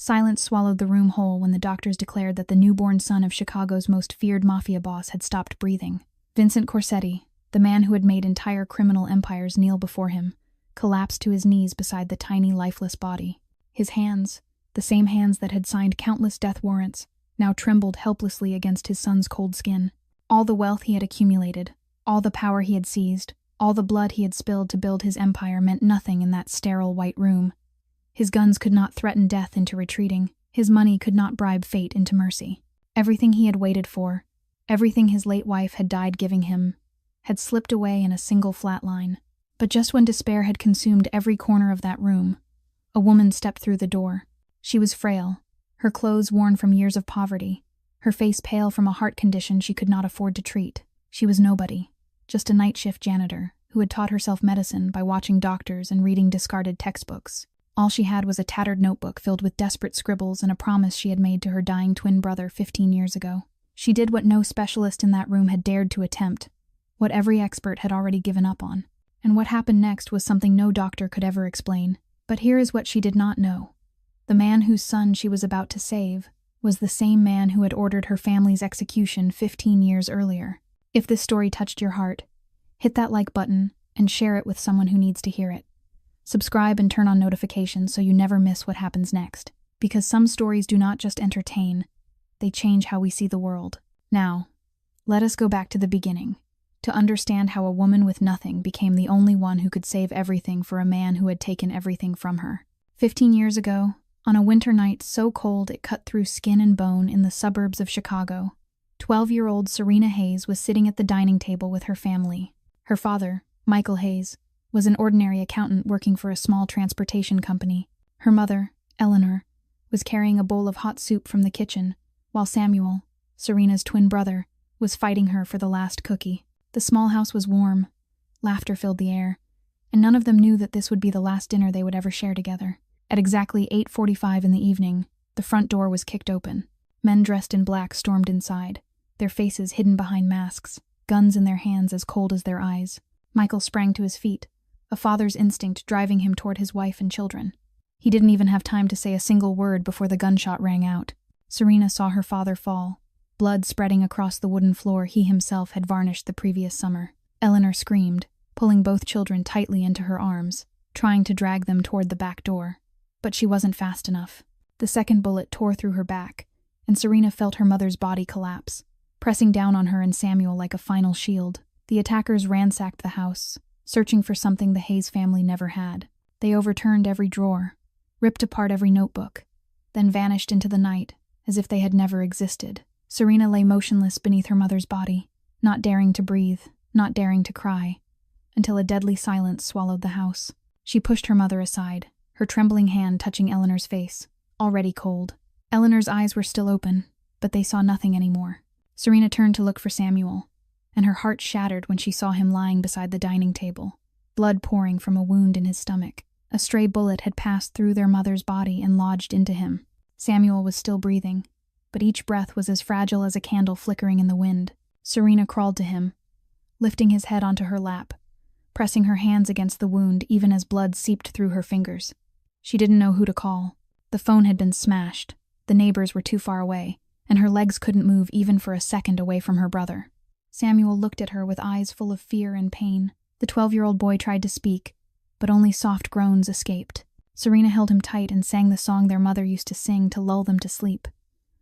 Silence swallowed the room whole when the doctors declared that the newborn son of Chicago's most feared mafia boss had stopped breathing. Vincent Corsetti, the man who had made entire criminal empires kneel before him, collapsed to his knees beside the tiny, lifeless body. His hands, the same hands that had signed countless death warrants, now trembled helplessly against his son's cold skin. All the wealth he had accumulated, all the power he had seized, all the blood he had spilled to build his empire meant nothing in that sterile white room. His guns could not threaten death into retreating. His money could not bribe fate into mercy. Everything he had waited for, everything his late wife had died giving him, had slipped away in a single flat line. But just when despair had consumed every corner of that room, a woman stepped through the door. She was frail, her clothes worn from years of poverty, her face pale from a heart condition she could not afford to treat. She was nobody, just a night shift janitor who had taught herself medicine by watching doctors and reading discarded textbooks. All she had was a tattered notebook filled with desperate scribbles and a promise she had made to her dying twin brother 15 years ago. She did what no specialist in that room had dared to attempt, what every expert had already given up on. And what happened next was something no doctor could ever explain. But here is what she did not know. The man whose son she was about to save was the same man who had ordered her family's execution 15 years earlier. If this story touched your heart, hit that like button and share it with someone who needs to hear it. Subscribe and turn on notifications so you never miss what happens next. Because some stories do not just entertain, they change how we see the world. Now, let us go back to the beginning, to understand how a woman with nothing became the only one who could save everything for a man who had taken everything from her. 15 years ago, on a winter night so cold it cut through skin and bone in the suburbs of Chicago, 12-year-old Serena Hayes was sitting at the dining table with her family. Her father, Michael Hayes, was an ordinary accountant working for a small transportation company. Her mother, Eleanor, was carrying a bowl of hot soup from the kitchen, while Samuel, Serena's twin brother, was fighting her for the last cookie. The small house was warm. Laughter filled the air, and none of them knew that this would be the last dinner they would ever share together. At exactly 8:45 in the evening, the front door was kicked open. Men dressed in black stormed inside, their faces hidden behind masks, guns in their hands as cold as their eyes. Michael sprang to his feet, a father's instinct driving him toward his wife and children. He didn't even have time to say a single word before the gunshot rang out. Serena saw her father fall, blood spreading across the wooden floor he himself had varnished the previous summer. Eleanor screamed, pulling both children tightly into her arms, trying to drag them toward the back door. But she wasn't fast enough. The second bullet tore through her back, and Serena felt her mother's body collapse, pressing down on her and Samuel like a final shield. The attackers ransacked the house, searching for something the Hayes family never had. They overturned every drawer, ripped apart every notebook, then vanished into the night as if they had never existed. Serena lay motionless beneath her mother's body, not daring to breathe, not daring to cry, until a deadly silence swallowed the house. She pushed her mother aside, her trembling hand touching Eleanor's face, already cold. Eleanor's eyes were still open, but they saw nothing anymore. Serena turned to look for Samuel, and her heart shattered when she saw him lying beside the dining table, blood pouring from a wound in his stomach. A stray bullet had passed through their mother's body and lodged into him. Samuel was still breathing, but each breath was as fragile as a candle flickering in the wind. Serena crawled to him, lifting his head onto her lap, pressing her hands against the wound even as blood seeped through her fingers. She didn't know who to call. The phone had been smashed, the neighbors were too far away, and her legs couldn't move even for a second away from her brother. Samuel looked at her with eyes full of fear and pain. The 12-year-old boy tried to speak, but only soft groans escaped. Serena held him tight and sang the song their mother used to sing to lull them to sleep,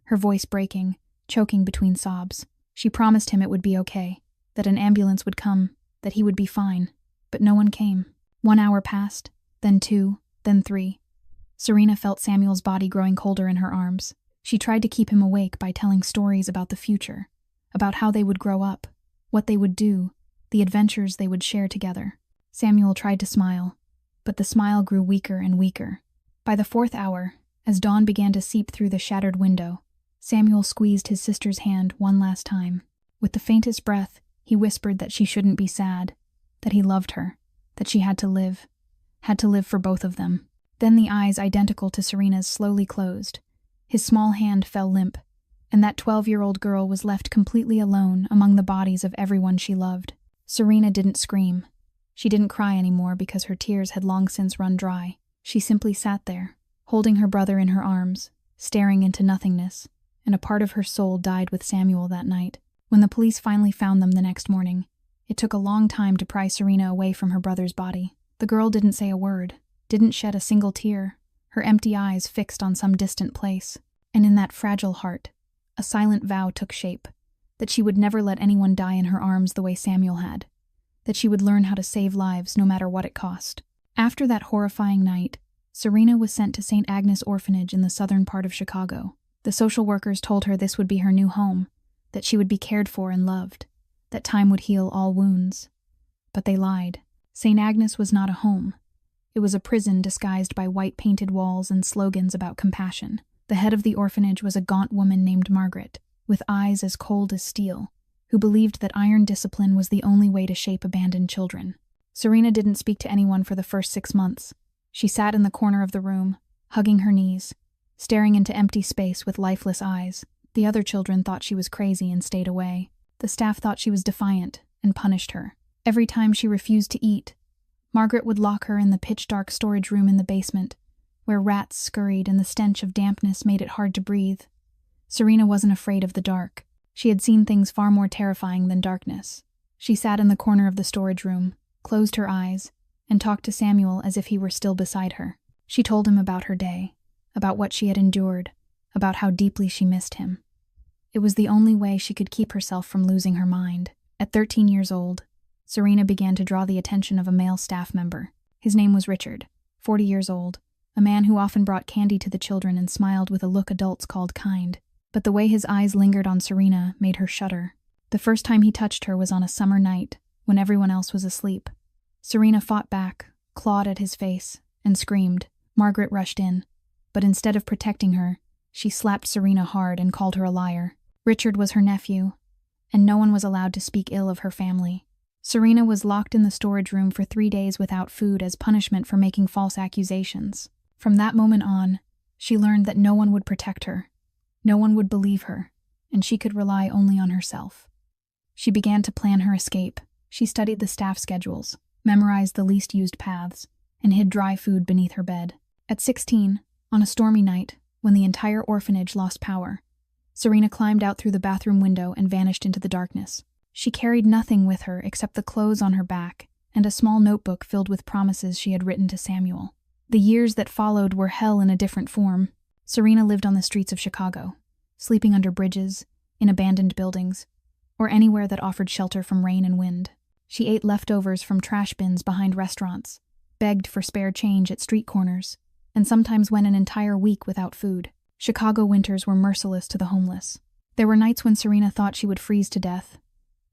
her voice breaking, choking between sobs. She promised him it would be okay, that an ambulance would come, that he would be fine. But no one came. 1 hour passed, then 2, then 3. Serena felt Samuel's body growing colder in her arms. She tried to keep him awake by telling stories about the future, about how they would grow up, what they would do, the adventures they would share together. Samuel tried to smile, but the smile grew weaker and weaker. By the 4th hour, as dawn began to seep through the shattered window, Samuel squeezed his sister's hand one last time. With the faintest breath, he whispered that she shouldn't be sad, that he loved her, that she had to live for both of them. Then the eyes identical to Serena's slowly closed. His small hand fell limp, and that 12-year-old girl was left completely alone among the bodies of everyone she loved. Serena didn't scream. She didn't cry anymore because her tears had long since run dry. She simply sat there, holding her brother in her arms, staring into nothingness, and a part of her soul died with Samuel that night. When the police finally found them the next morning, it took a long time to pry Serena away from her brother's body. The girl didn't say a word, didn't shed a single tear, her empty eyes fixed on some distant place. And in that fragile heart, a silent vow took shape, that she would never let anyone die in her arms the way Samuel had, that she would learn how to save lives no matter what it cost. After that horrifying night, Serena was sent to St. Agnes Orphanage in the southern part of Chicago. The social workers told her this would be her new home, that she would be cared for and loved, that time would heal all wounds. But they lied. St. Agnes was not a home. It was a prison disguised by white-painted walls and slogans about compassion. The head of the orphanage was a gaunt woman named Margaret, with eyes as cold as steel, who believed that iron discipline was the only way to shape abandoned children. Serena didn't speak to anyone for the first 6 months. She sat in the corner of the room, hugging her knees, staring into empty space with lifeless eyes. The other children thought she was crazy and stayed away. The staff thought she was defiant and punished her. Every time she refused to eat, Margaret would lock her in the pitch-dark storage room in the basement, where rats scurried and the stench of dampness made it hard to breathe. Serena wasn't afraid of the dark. She had seen things far more terrifying than darkness. She sat in the corner of the storage room, closed her eyes, and talked to Samuel as if he were still beside her. She told him about her day, about what she had endured, about how deeply she missed him. It was the only way she could keep herself from losing her mind. At 13 years old, Serena began to draw the attention of a male staff member. His name was Richard, 40 years old, a man who often brought candy to the children and smiled with a look adults called kind. But the way his eyes lingered on Serena made her shudder. The first time he touched her was on a summer night, when everyone else was asleep. Serena fought back, clawed at his face, and screamed. Margaret rushed in, but instead of protecting her, she slapped Serena hard and called her a liar. Richard was her nephew, and no one was allowed to speak ill of her family. Serena was locked in the storage room for 3 days without food as punishment for making false accusations. From that moment on, she learned that no one would protect her. No one would believe her, and she could rely only on herself. She began to plan her escape. She studied the staff schedules, memorized the least used paths, and hid dry food beneath her bed. At 16, on a stormy night, when the entire orphanage lost power, Serena climbed out through the bathroom window and vanished into the darkness. She carried nothing with her except the clothes on her back and a small notebook filled with promises she had written to Samuel. The years that followed were hell in a different form. Serena lived on the streets of Chicago, sleeping under bridges, in abandoned buildings, or anywhere that offered shelter from rain and wind. She ate leftovers from trash bins behind restaurants, begged for spare change at street corners, and sometimes went an entire week without food. Chicago winters were merciless to the homeless. There were nights when Serena thought she would freeze to death,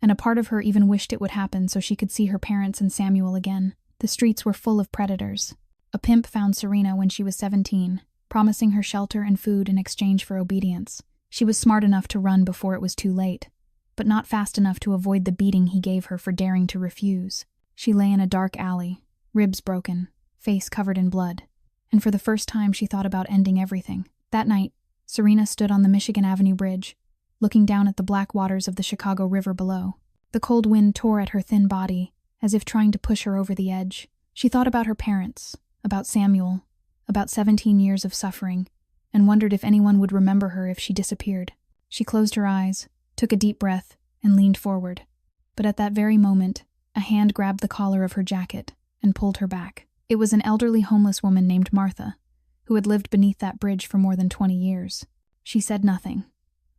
and a part of her even wished it would happen so she could see her parents and Samuel again. The streets were full of predators. A pimp found Serena when she was 17, promising her shelter and food in exchange for obedience. She was smart enough to run before it was too late, but not fast enough to avoid the beating he gave her for daring to refuse. She lay in a dark alley, ribs broken, face covered in blood, and for the first time she thought about ending everything. That night, Serena stood on the Michigan Avenue Bridge, looking down at the black waters of the Chicago River below. The cold wind tore at her thin body, as if trying to push her over the edge. She thought about her parents, about Samuel, about 17 years of suffering, and wondered if anyone would remember her if she disappeared. She closed her eyes, took a deep breath, and leaned forward. But at that very moment, a hand grabbed the collar of her jacket and pulled her back. It was an elderly homeless woman named Martha, who had lived beneath that bridge for more than 20 years. She said nothing,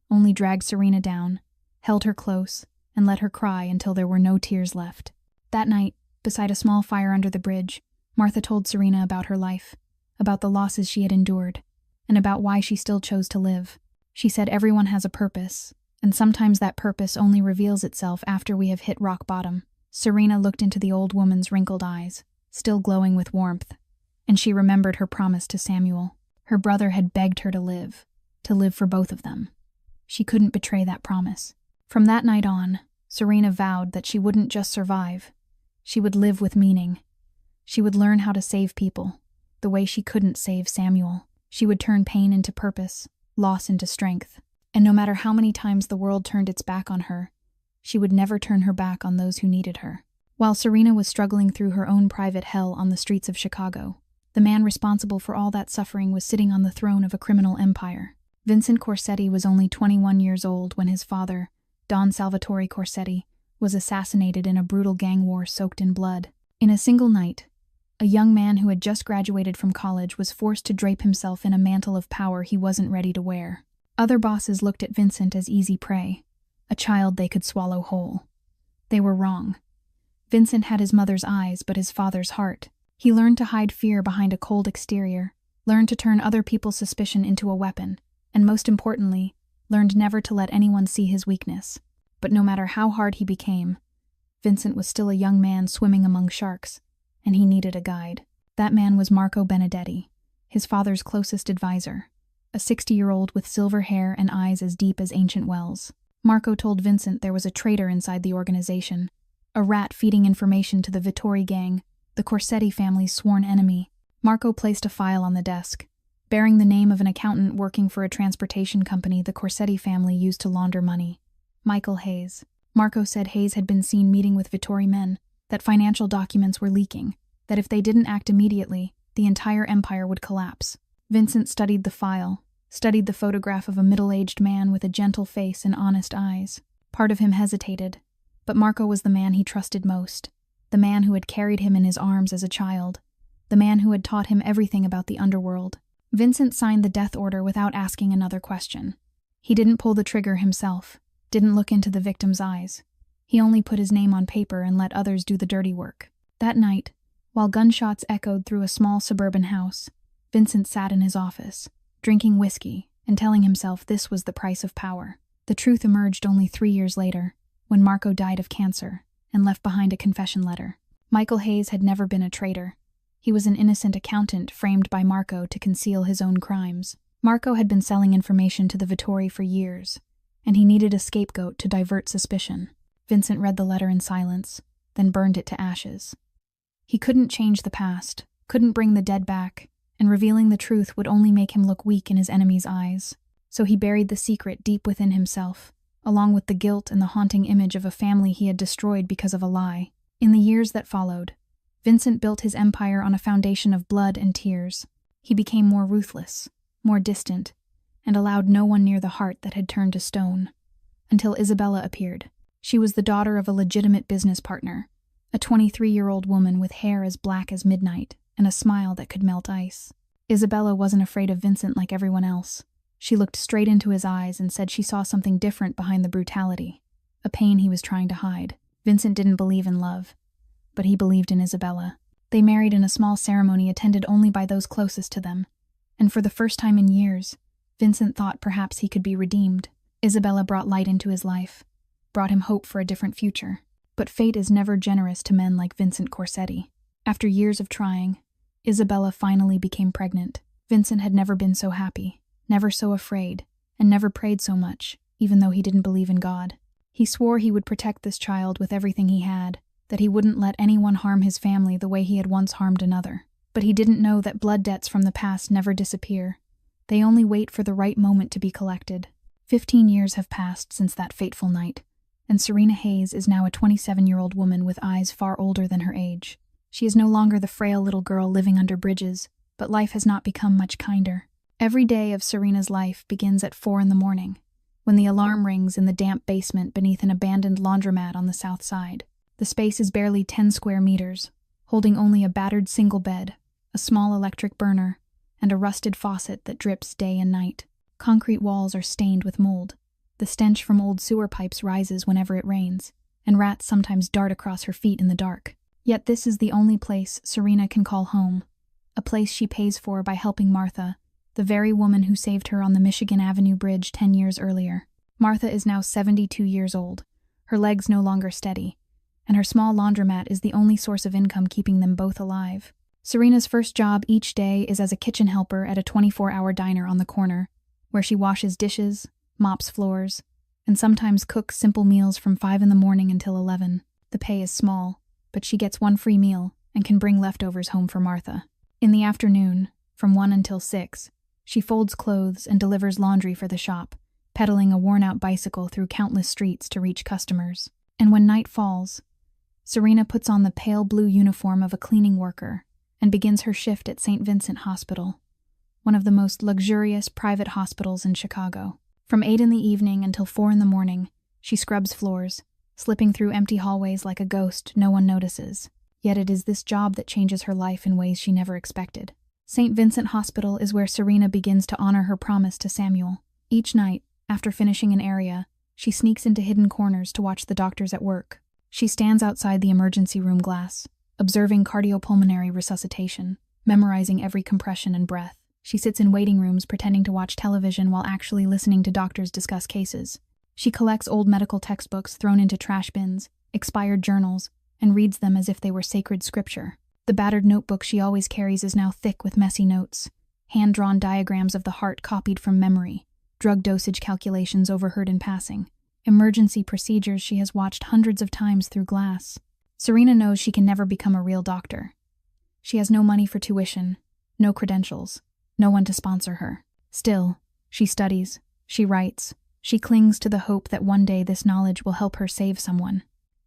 only dragged Serena down, held her close, and let her cry until there were no tears left. That night, beside a small fire under the bridge, Martha told Serena about her life, about the losses she had endured, and about why she still chose to live. She said everyone has a purpose, and sometimes that purpose only reveals itself after we have hit rock bottom. Serena looked into the old woman's wrinkled eyes, still glowing with warmth, and she remembered her promise to Samuel. Her brother had begged her to live for both of them. She couldn't betray that promise. From that night on, Serena vowed that she wouldn't just survive. She would live with meaning. She would learn how to save people, the way she couldn't save Samuel. She would turn pain into purpose, loss into strength. And no matter how many times the world turned its back on her, she would never turn her back on those who needed her. While Serena was struggling through her own private hell on the streets of Chicago, The man responsible for all that suffering was sitting on the throne of a criminal empire. Vincent Corsetti was only 21 years old when his father, Don Salvatore Corsetti, was assassinated in a brutal gang war soaked in blood. In a single night, a young man who had just graduated from college was forced to drape himself in a mantle of power he wasn't ready to wear. Other bosses looked at Vincent as easy prey, a child they could swallow whole. They were wrong. Vincent had his mother's eyes but his father's heart. He learned to hide fear behind a cold exterior, learned to turn other people's suspicion into a weapon, and most importantly, learned never to let anyone see his weakness. But no matter how hard he became, Vincent was still a young man swimming among sharks, and he needed a guide. That man was Marco Benedetti, his father's closest advisor, a 60-year-old with silver hair and eyes as deep as ancient wells. Marco told Vincent there was a traitor inside the organization, a rat feeding information to the Vittori gang, the Corsetti family's sworn enemy. Marco placed a file on the desk, bearing the name of an accountant working for a transportation company the Corsetti family used to launder money. Michael Hayes. Marco said Hayes had been seen meeting with Vittori men, that financial documents were leaking, that if they didn't act immediately, the entire empire would collapse. Vincent studied the file, studied the photograph of a middle-aged man with a gentle face and honest eyes. Part of him hesitated, but Marco was the man he trusted most, the man who had carried him in his arms as a child, the man who had taught him everything about the underworld. Vincent signed the death order without asking another question. He didn't pull the trigger himself, didn't look into the victim's eyes. He only put his name on paper and let others do the dirty work. That night, while gunshots echoed through a small suburban house, Vincent sat in his office, drinking whiskey and telling himself this was the price of power. The truth emerged only 3 years later, when Marco died of cancer and left behind a confession letter. Michael Hayes had never been a traitor. He was an innocent accountant framed by Marco to conceal his own crimes. Marco had been selling information to the Vittori for years, and he needed a scapegoat to divert suspicion. Vincent read the letter in silence, then burned it to ashes. He couldn't change the past, couldn't bring the dead back, and revealing the truth would only make him look weak in his enemy's eyes. So he buried the secret deep within himself, along with the guilt and the haunting image of a family he had destroyed because of a lie. In the years that followed, Vincent built his empire on a foundation of blood and tears. He became more ruthless, more distant, and allowed no one near the heart that had turned to stone. Until Isabella appeared. She was the daughter of a legitimate business partner, a 23-year-old woman with hair as black as midnight and a smile that could melt ice. Isabella wasn't afraid of Vincent like everyone else. She looked straight into his eyes and said she saw something different behind the brutality, a pain he was trying to hide. Vincent didn't believe in love, but he believed in Isabella. They married in a small ceremony attended only by those closest to them, and for the first time in years, Vincent thought perhaps he could be redeemed. Isabella brought light into his life, brought him hope for a different future. But fate is never generous to men like Vincent Corsetti. After years of trying, Isabella finally became pregnant. Vincent had never been so happy, never so afraid, and never prayed so much, even though he didn't believe in God. He swore he would protect this child with everything he had, that he wouldn't let anyone harm his family the way he had once harmed another. But he didn't know that blood debts from the past never disappear. They only wait for the right moment to be collected. 15 years have passed since that fateful night, and Serena Hayes is now a 27-year-old woman with eyes far older than her age. She is no longer the frail little girl living under bridges, but life has not become much kinder. Every day of Serena's life begins at 4 a.m, when the alarm rings in the damp basement beneath an abandoned laundromat on the south side. The space is barely 10 square meters, holding only a battered single bed, a small electric burner, and a rusted faucet that drips day and night. Concrete walls are stained with mold. The stench from old sewer pipes rises whenever it rains, and rats sometimes dart across her feet in the dark. Yet this is the only place Serena can call home, a place she pays for by helping Martha, the very woman who saved her on the Michigan Avenue Bridge 10 years earlier. Martha is now 72 years old, her legs no longer steady, and her small laundromat is the only source of income keeping them both alive. Serena's first job each day is as a kitchen helper at a 24-hour diner on the corner, where she washes dishes, mops floors, and sometimes cooks simple meals from 5 a.m. until 11. The pay is small, but she gets one free meal and can bring leftovers home for Martha. In the afternoon, from 1 until 6, she folds clothes and delivers laundry for the shop, pedaling a worn-out bicycle through countless streets to reach customers. And when night falls, Serena puts on the pale blue uniform of a cleaning worker and begins her shift at St. Vincent Hospital, one of the most luxurious private hospitals in Chicago. From 8 in the evening until 4 in the morning, she scrubs floors, slipping through empty hallways like a ghost no one notices. Yet it is this job that changes her life in ways she never expected. St. Vincent Hospital is where Serena begins to honor her promise to Samuel. Each night, after finishing an area, she sneaks into hidden corners to watch the doctors at work. She stands outside the emergency room glass, observing cardiopulmonary resuscitation, memorizing every compression and breath. She sits in waiting rooms pretending to watch television while actually listening to doctors discuss cases. She collects old medical textbooks thrown into trash bins, expired journals, and reads them as if they were sacred scripture. The battered notebook she always carries is now thick with messy notes, hand-drawn diagrams of the heart copied from memory, drug dosage calculations overheard in passing, emergency procedures she has watched hundreds of times through glass. Serena knows she can never become a real doctor. She has no money for tuition, no credentials, no one to sponsor her. Still, she studies, she writes, she clings to the hope that one day this knowledge will help her save someone.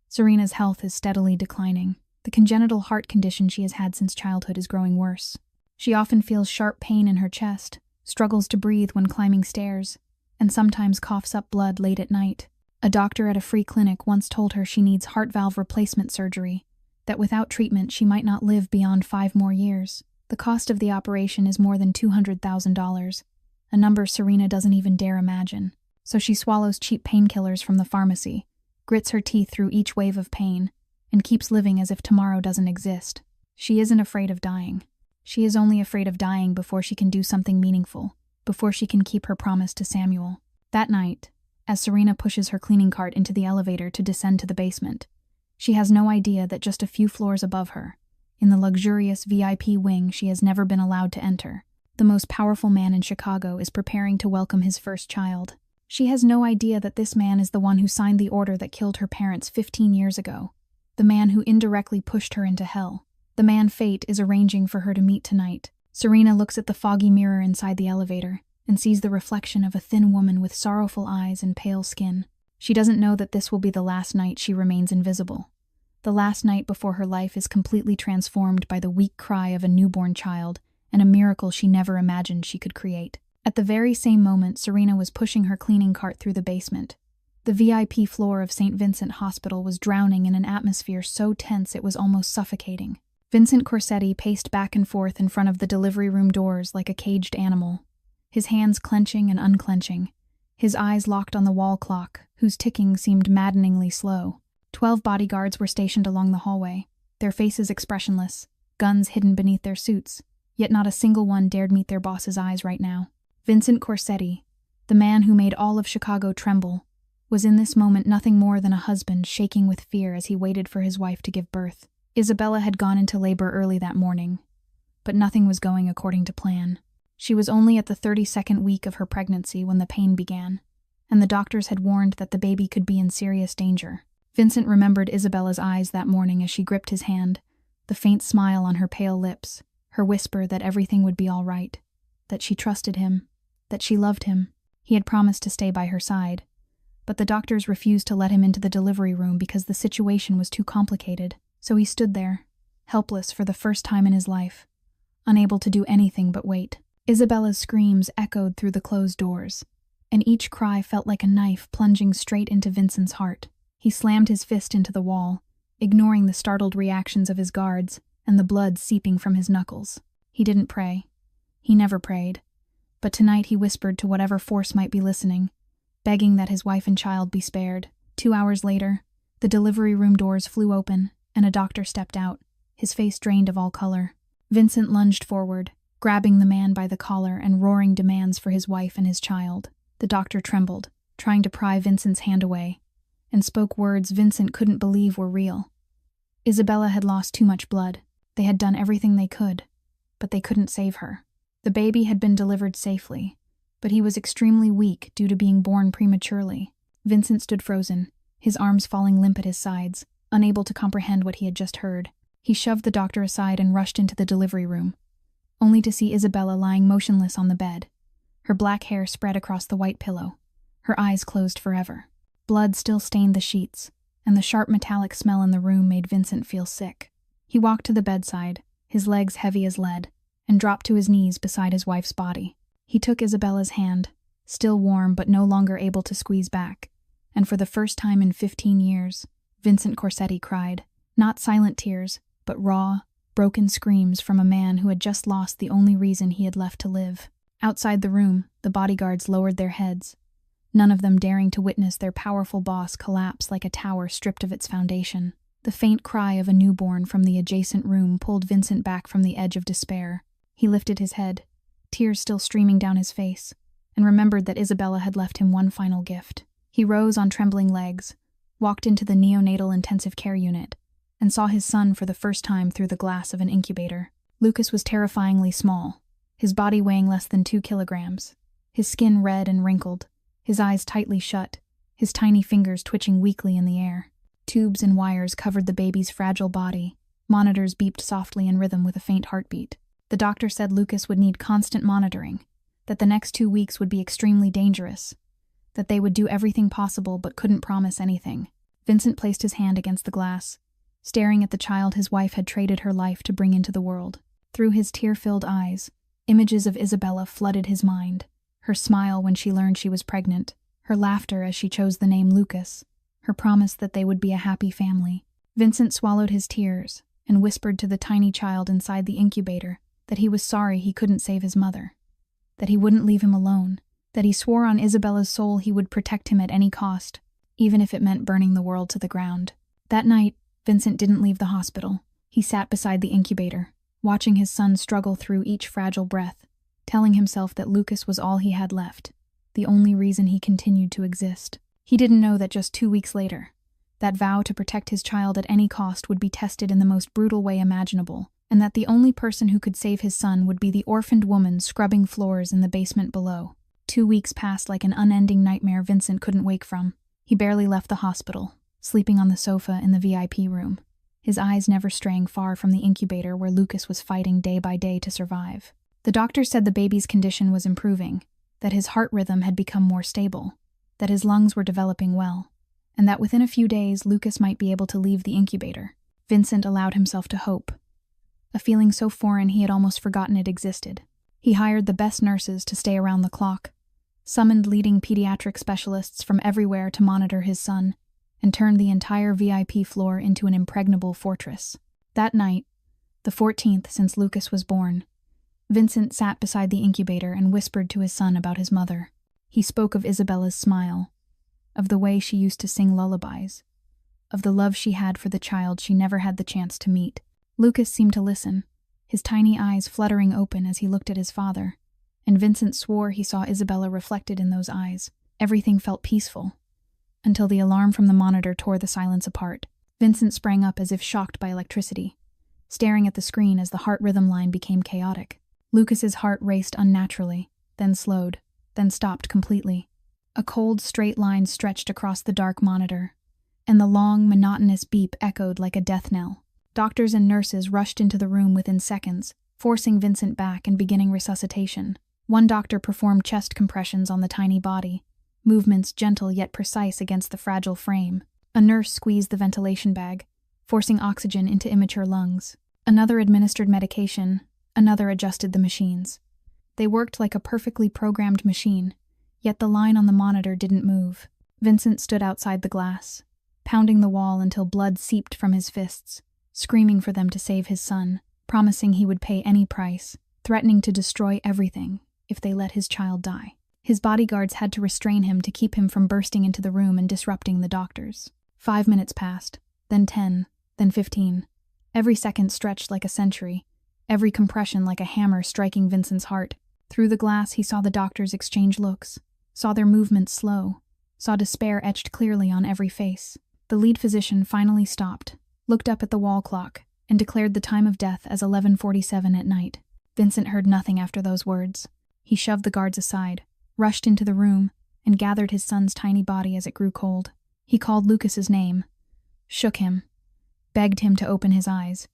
Serena's health is steadily declining. The congenital heart condition she has had since childhood is growing worse. She often feels sharp pain in her chest, struggles to breathe when climbing stairs, and sometimes coughs up blood late at night. A doctor at a free clinic once told her she needs heart valve replacement surgery, that without treatment she might not live beyond 5 more years. The cost of the operation is more than $200,000, a number Serena doesn't even dare imagine. So she swallows cheap painkillers from the pharmacy, grits her teeth through each wave of pain, and keeps living as if tomorrow doesn't exist. She isn't afraid of dying. She is only afraid of dying before she can do something meaningful, before she can keep her promise to Samuel. That night, as Serena pushes her cleaning cart into the elevator to descend to the basement, she has no idea that just a few floors above her, in the luxurious VIP wing she has never been allowed to enter, the most powerful man in Chicago is preparing to welcome his first child. She has no idea that this man is the one who signed the order that killed her parents 15 years ago, the man who indirectly pushed her into hell, the man fate is arranging for her to meet tonight. Serena looks at the foggy mirror inside the elevator and sees the reflection of a thin woman with sorrowful eyes and pale skin. She doesn't know that this will be the last night she remains invisible, the last night before her life is completely transformed by the weak cry of a newborn child and a miracle she never imagined she could create. At the very same moment Serena was pushing her cleaning cart through the basement, the VIP floor of St. Vincent Hospital was drowning in an atmosphere so tense it was almost suffocating. Vincent Corsetti paced back and forth in front of the delivery room doors like a caged animal, his hands clenching and unclenching, his eyes locked on the wall clock, whose ticking seemed maddeningly slow. 12 bodyguards were stationed along the hallway, their faces expressionless, guns hidden beneath their suits, yet not a single one dared meet their boss's eyes right now. Vincent Corsetti, the man who made all of Chicago tremble, was in this moment nothing more than a husband shaking with fear as he waited for his wife to give birth. Isabella had gone into labor early that morning, but nothing was going according to plan. She was only at the 32nd week of her pregnancy when the pain began, and the doctors had warned that the baby could be in serious danger. Vincent remembered Isabella's eyes that morning as she gripped his hand, the faint smile on her pale lips, her whisper that everything would be all right, that she trusted him, that she loved him. He had promised to stay by her side, but the doctors refused to let him into the delivery room because the situation was too complicated. So he stood there, helpless for the first time in his life, unable to do anything but wait. Isabella's screams echoed through the closed doors, and each cry felt like a knife plunging straight into Vincent's heart. He slammed his fist into the wall, ignoring the startled reactions of his guards and the blood seeping from his knuckles. He didn't pray. He never prayed. But tonight he whispered to whatever force might be listening, begging that his wife and child be spared. 2 hours later, the delivery room doors flew open, and a doctor stepped out, his face drained of all color. Vincent lunged forward, grabbing the man by the collar and roaring demands for his wife and his child. The doctor trembled, trying to pry Vincent's hand away, and spoke words Vincent couldn't believe were real. Isabella had lost too much blood. They had done everything they could, but they couldn't save her. The baby had been delivered safely, but he was extremely weak due to being born prematurely. Vincent stood frozen, his arms falling limp at his sides, unable to comprehend what he had just heard. He shoved the doctor aside and rushed into the delivery room, only to see Isabella lying motionless on the bed, her black hair spread across the white pillow, her eyes closed forever. Blood still stained the sheets, and the sharp metallic smell in the room made Vincent feel sick. He walked to the bedside, his legs heavy as lead, and dropped to his knees beside his wife's body. He took Isabella's hand, still warm but no longer able to squeeze back, and for the first time in 15 years, Vincent Corsetti cried, not silent tears, but raw, broken screams from a man who had just lost the only reason he had left to live. Outside the room, the bodyguards lowered their heads, none of them daring to witness their powerful boss collapse like a tower stripped of its foundation. The faint cry of a newborn from the adjacent room pulled Vincent back from the edge of despair. He lifted his head, tears still streaming down his face, and remembered that Isabella had left him one final gift. He rose on trembling legs, walked into the neonatal intensive care unit, and saw his son for the first time through the glass of an incubator. Lucas was terrifyingly small, his body weighing less than 2 kilograms, his skin red and wrinkled, his eyes tightly shut, his tiny fingers twitching weakly in the air. Tubes and wires covered the baby's fragile body. Monitors beeped softly in rhythm with a faint heartbeat. The doctor said Lucas would need constant monitoring, that the next 2 weeks would be extremely dangerous, that they would do everything possible but couldn't promise anything. Vincent placed his hand against the glass, staring at the child his wife had traded her life to bring into the world. Through his tear-filled eyes, images of Isabella flooded his mind. Her smile when she learned she was pregnant, her laughter as she chose the name Lucas, her promise that they would be a happy family. Vincent swallowed his tears and whispered to the tiny child inside the incubator that he was sorry he couldn't save his mother, that he wouldn't leave him alone, that he swore on Isabella's soul he would protect him at any cost, even if it meant burning the world to the ground. That night, Vincent didn't leave the hospital. He sat beside the incubator, watching his son struggle through each fragile breath, telling himself that Lucas was all he had left, the only reason he continued to exist. He didn't know that just 2 weeks later, that vow to protect his child at any cost would be tested in the most brutal way imaginable, and that the only person who could save his son would be the orphaned woman scrubbing floors in the basement below. 2 weeks passed like an unending nightmare Vincent couldn't wake from. He barely left the hospital, sleeping on the sofa in the VIP room, his eyes never straying far from the incubator where Lucas was fighting day by day to survive. The doctor said the baby's condition was improving, that his heart rhythm had become more stable, that his lungs were developing well, and that within a few days Lucas might be able to leave the incubator. Vincent allowed himself to hope, a feeling so foreign he had almost forgotten it existed. He hired the best nurses to stay around the clock, summoned leading pediatric specialists from everywhere to monitor his son, and turned the entire VIP floor into an impregnable fortress. That night, the 14th since Lucas was born, Vincent sat beside the incubator and whispered to his son about his mother. He spoke of Isabella's smile, of the way she used to sing lullabies, of the love she had for the child she never had the chance to meet. Lucas seemed to listen, his tiny eyes fluttering open as he looked at his father, and Vincent swore he saw Isabella reflected in those eyes. Everything felt peaceful, until the alarm from the monitor tore the silence apart. Vincent sprang up as if shocked by electricity, staring at the screen as the heart rhythm line became chaotic. Lucas's heart raced unnaturally, then slowed, then stopped completely. A cold, straight line stretched across the dark monitor, and the long, monotonous beep echoed like a death knell. Doctors and nurses rushed into the room within seconds, forcing Vincent back and beginning resuscitation. One doctor performed chest compressions on the tiny body, movements gentle yet precise against the fragile frame. A nurse squeezed the ventilation bag, forcing oxygen into immature lungs. Another administered medication, another adjusted the machines. They worked like a perfectly programmed machine, yet the line on the monitor didn't move. Vincent stood outside the glass, pounding the wall until blood seeped from his fists, screaming for them to save his son, promising he would pay any price, threatening to destroy everything if they let his child die. His bodyguards had to restrain him to keep him from bursting into the room and disrupting the doctors. 5 minutes passed, then 10, then 15. Every second stretched like a century, every compression like a hammer striking Vincent's heart. Through the glass he saw the doctors exchange looks, saw their movements slow, saw despair etched clearly on every face. The lead physician finally stopped, looked up at the wall clock, and declared the time of death as 11:47 at night. Vincent heard nothing after those words. He shoved the guards aside, rushed into the room, and gathered his son's tiny body as it grew cold. He called Lucas's name, shook him, begged him to open his eyes,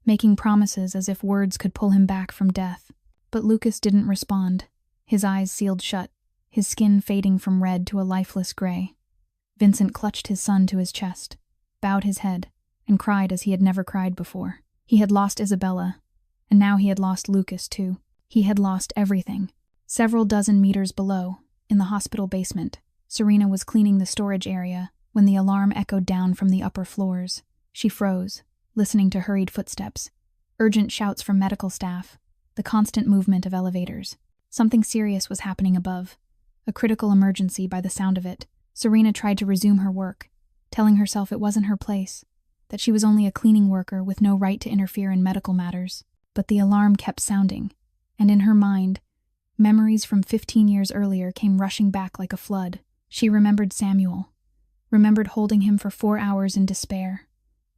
making promises as if words could pull him back from death. But Lucas didn't respond, his eyes sealed shut, his skin fading from red to a lifeless gray. Vincent clutched his son to his chest, bowed his head, and cried as he had never cried before. He had lost Isabella, And now he had lost Lucas, too. He had lost everything. Several dozen meters below, in the hospital basement, Serena was cleaning the storage area when the alarm echoed down from the upper floors. She froze, listening to hurried footsteps, urgent shouts from medical staff, the constant movement of elevators. Something serious was happening above. A critical emergency by the sound of it. Serena tried to resume her work, telling herself it wasn't her place, that she was only a cleaning worker with no right to interfere in medical matters. But the alarm kept sounding, and in her mind, memories from 15 years earlier came rushing back like a flood. She remembered Samuel, remembered holding him for 4 hours in despair,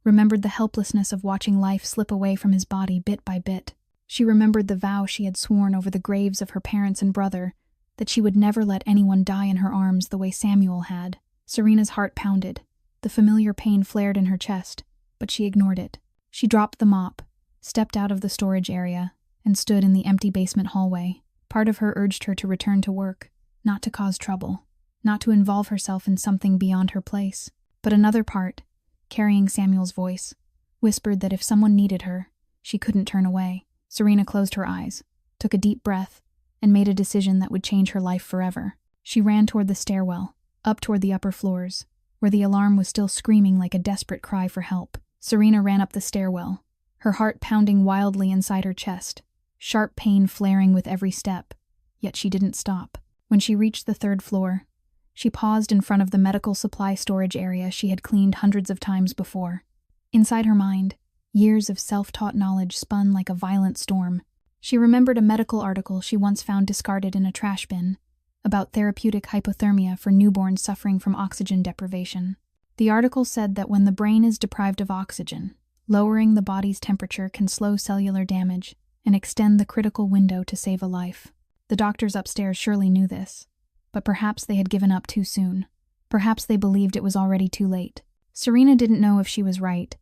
remembered the helplessness of watching life slip away from his body bit by bit. She remembered the vow she had sworn over the graves of her parents and brother, that she would never let anyone die in her arms the way Samuel had. Serena's heart pounded. The familiar pain flared in her chest, but she ignored it. She dropped the mop, stepped out of the storage area, and stood in the empty basement hallway. Part of her urged her to return to work, not to cause trouble, not to involve herself in something beyond her place. But another part, carrying Samuel's voice, whispered that if someone needed her, she couldn't turn away. Serena closed her eyes, took a deep breath, and made a decision that would change her life forever. She ran toward the stairwell, up toward the upper floors, where the alarm was still screaming like a desperate cry for help. Serena ran up the stairwell, her heart pounding wildly inside her chest, sharp pain flaring with every step, yet she didn't stop. When she reached the 3rd floor, she paused in front of the medical supply storage area she had cleaned hundreds of times before. Inside her mind, years of self-taught knowledge spun like a violent storm. She remembered a medical article she once found discarded in a trash bin about therapeutic hypothermia for newborns suffering from oxygen deprivation. The article said that when the brain is deprived of oxygen, lowering the body's temperature can slow cellular damage and extend the critical window to save a life. The doctors upstairs surely knew this, but perhaps they had given up too soon. Perhaps they believed it was already too late. Serena didn't know if she was right,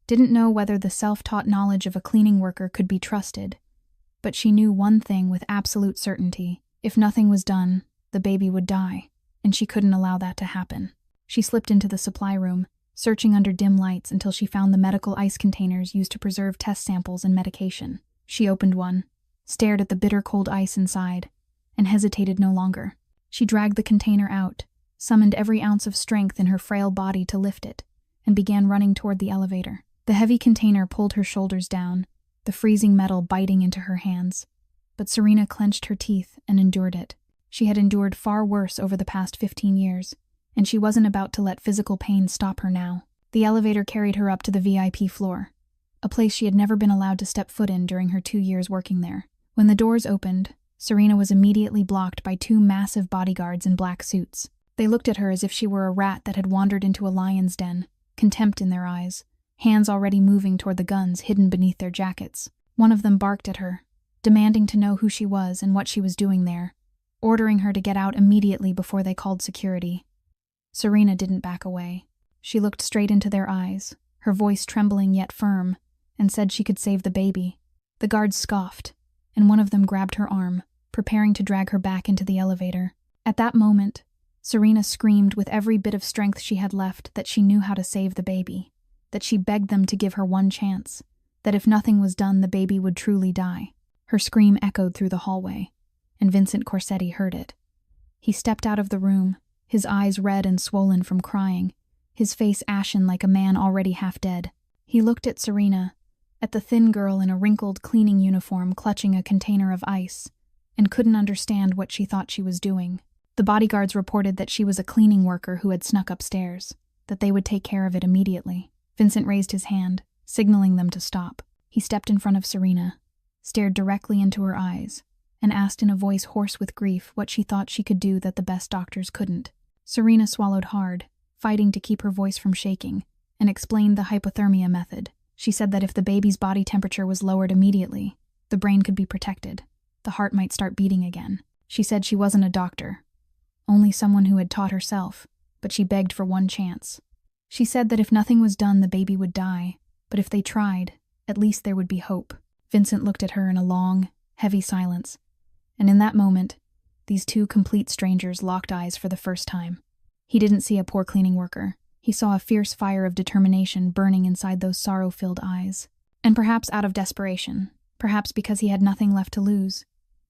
didn't know whether the self-taught knowledge of a cleaning worker could be trusted, but she knew one thing with absolute certainty. If nothing was done, the baby would die, and she couldn't allow that to happen. She slipped into the supply room, searching under dim lights until she found the medical ice containers used to preserve test samples and medication. She opened one, stared at the bitter cold ice inside, and hesitated no longer. She dragged the container out, summoned every ounce of strength in her frail body to lift it, and began running toward the elevator. The heavy container pulled her shoulders down, the freezing metal biting into her hands. But Serena clenched her teeth and endured it. She had endured far worse over the past 15 years, and she wasn't about to let physical pain stop her now. The elevator carried her up to the VIP floor, a place she had never been allowed to step foot in during her 2 years working there. When the doors opened, Serena was immediately blocked by 2 massive bodyguards in black suits. They looked at her as if she were a rat that had wandered into a lion's den, contempt in their eyes, hands already moving toward the guns hidden beneath their jackets. One of them barked at her, demanding to know who she was and what she was doing there, ordering her to get out immediately before they called security. Serena didn't back away. She looked straight into their eyes, her voice trembling yet firm, and said she could save the baby. The guards scoffed, and one of them grabbed her arm, preparing to drag her back into the elevator. At that moment, Serena screamed with every bit of strength she had left that she knew how to save the baby, that she begged them to give her one chance, that if nothing was done the baby would truly die. Her scream echoed through the hallway, and Vincent Corsetti heard it. He stepped out of the room, his eyes red and swollen from crying, his face ashen like a man already half dead. He looked at Serena, at the thin girl in a wrinkled cleaning uniform clutching a container of ice, and couldn't understand what she thought she was doing. The bodyguards reported that she was a cleaning worker who had snuck upstairs, that they would take care of it immediately. Vincent raised his hand, signaling them to stop. He stepped in front of Serena, stared directly into her eyes, and asked in a voice hoarse with grief what she thought she could do that the best doctors couldn't. Serena swallowed hard, fighting to keep her voice from shaking, and explained the hypothermia method. She said that if the baby's body temperature was lowered immediately, the brain could be protected. The heart might start beating again. She said she wasn't a doctor, only someone who had taught herself, but she begged for one chance. She said that if nothing was done, the baby would die, but if they tried, at least there would be hope. Vincent looked at her in a long, heavy silence, and in that moment, these 2 complete strangers locked eyes for the first time. He didn't see a poor cleaning worker. He saw a fierce fire of determination burning inside those sorrow-filled eyes. And perhaps out of desperation, perhaps because he had nothing left to lose.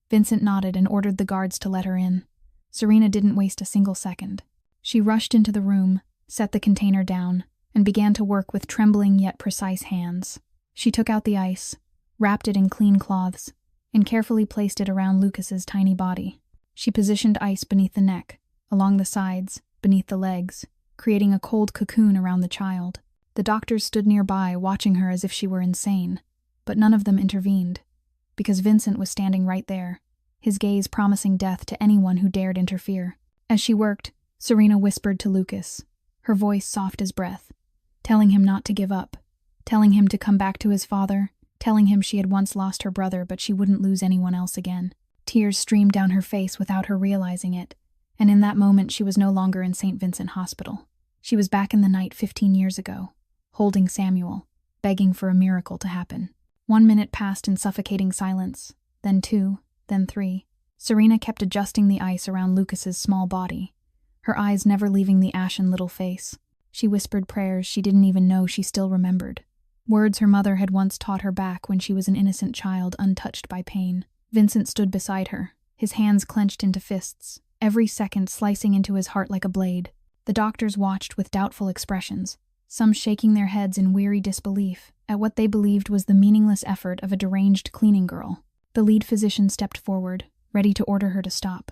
Vincent nodded and ordered the guards to let her in. Serena didn't waste a single second. She rushed into the room, set the container down, and began to work with trembling yet precise hands. She took out the ice, wrapped it in clean cloths, and carefully placed it around Lucas's tiny body. She positioned ice beneath the neck, along the sides, beneath the legs, creating a cold cocoon around the child. The doctors stood nearby, watching her as if she were insane, but none of them intervened, because Vincent was standing right there, his gaze promising death to anyone who dared interfere. As she worked, Serena whispered to Lucas, her voice soft as breath, telling him not to give up, telling him to come back to his father, telling him she had once lost her brother but she wouldn't lose anyone else again. Tears streamed down her face without her realizing it, and in that moment she was no longer in St. Vincent Hospital. She was back in the night 15 years ago, holding Samuel, begging for a miracle to happen. 1 minute passed in suffocating silence, then 2, then 3. Serena kept adjusting the ice around Lucas's small body, her eyes never leaving the ashen little face. She whispered prayers she didn't even know she still remembered. Words her mother had once taught her back when she was an innocent child untouched by pain. Vincent stood beside her, his hands clenched into fists, every second slicing into his heart like a blade. The doctors watched with doubtful expressions, some shaking their heads in weary disbelief at what they believed was the meaningless effort of a deranged cleaning girl. The lead physician stepped forward, ready to order her to stop,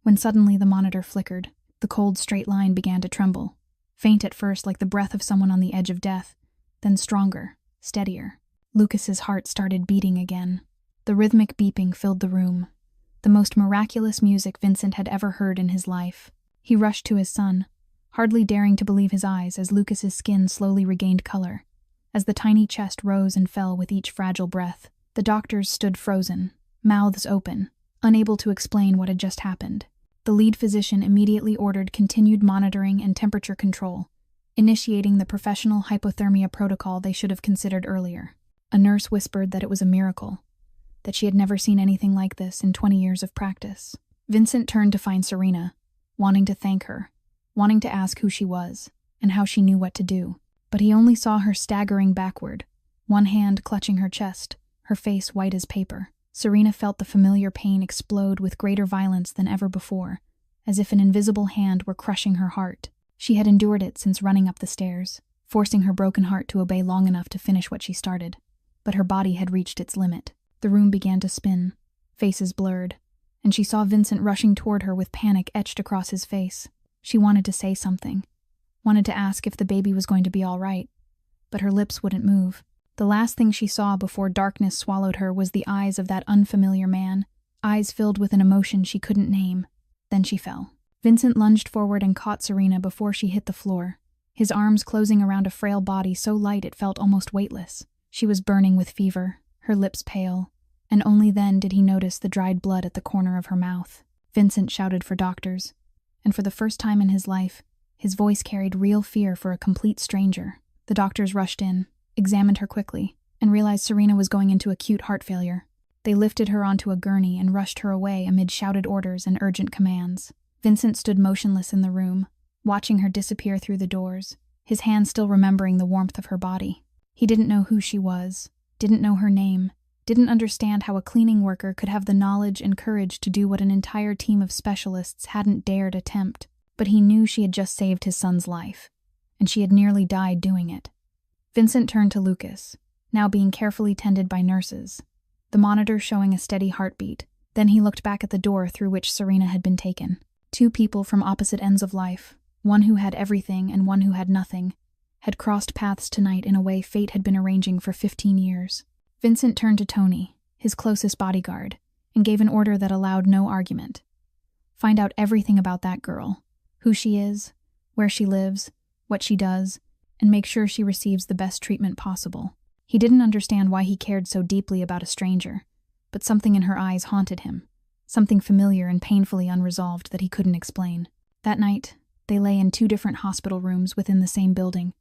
when suddenly the monitor flickered. The cold straight line began to tremble, faint at first like the breath of someone on the edge of death, then stronger, steadier. Lucas's heart started beating again. The rhythmic beeping filled the room, the most miraculous music Vincent had ever heard in his life. He rushed to his son, hardly daring to believe his eyes as Lucas's skin slowly regained color, as the tiny chest rose and fell with each fragile breath. The doctors stood frozen, mouths open, unable to explain what had just happened. The lead physician immediately ordered continued monitoring and temperature control, initiating the professional hypothermia protocol they should have considered earlier. A nurse whispered that it was a miracle, that she had never seen anything like this in 20 years of practice. Vincent turned to find Serena, wanting to thank her, wanting to ask who she was, and how she knew what to do. But he only saw her staggering backward, one hand clutching her chest, her face white as paper. Serena felt the familiar pain explode with greater violence than ever before, as if an invisible hand were crushing her heart. She had endured it since running up the stairs, forcing her broken heart to obey long enough to finish what she started. But her body had reached its limit. The room began to spin, faces blurred, and she saw Vincent rushing toward her with panic etched across his face. She wanted to say something, wanted to ask if the baby was going to be all right, but her lips wouldn't move. The last thing she saw before darkness swallowed her was the eyes of that unfamiliar man, eyes filled with an emotion she couldn't name. Then she fell. Vincent lunged forward and caught Serena before she hit the floor, his arms closing around a frail body so light it felt almost weightless. She was burning with fever, her lips pale, and only then did he notice the dried blood at the corner of her mouth. Vincent shouted for doctors, and for the first time in his life, his voice carried real fear for a complete stranger. The doctors rushed in, examined her quickly, and realized Serena was going into acute heart failure. They lifted her onto a gurney and rushed her away amid shouted orders and urgent commands. Vincent stood motionless in the room, watching her disappear through the doors, his hand still remembering the warmth of her body. He didn't know who she was, didn't know her name, didn't understand how a cleaning worker could have the knowledge and courage to do what an entire team of specialists hadn't dared attempt. But he knew she had just saved his son's life, and she had nearly died doing it. Vincent turned to Lucas, now being carefully tended by nurses, the monitor showing a steady heartbeat. Then he looked back at the door through which Serena had been taken. Two people from opposite ends of life, one who had everything and one who had nothing, had crossed paths tonight in a way fate had been arranging for 15 years. Vincent turned to Tony, his closest bodyguard, and gave an order that allowed no argument. Find out everything about that girl, who she is, where she lives, what she does, and make sure she receives the best treatment possible. He didn't understand why he cared so deeply about a stranger, but something in her eyes haunted him, something familiar and painfully unresolved that he couldn't explain. That night, they lay in 2 different hospital rooms within the same building,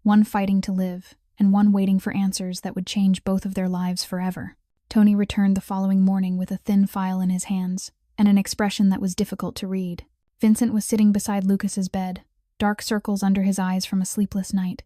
one fighting to live, and one waiting for answers that would change both of their lives forever. Tony returned the following morning with a thin file in his hands, and an expression that was difficult to read. Vincent was sitting beside Lucas's bed, dark circles under his eyes from a sleepless night,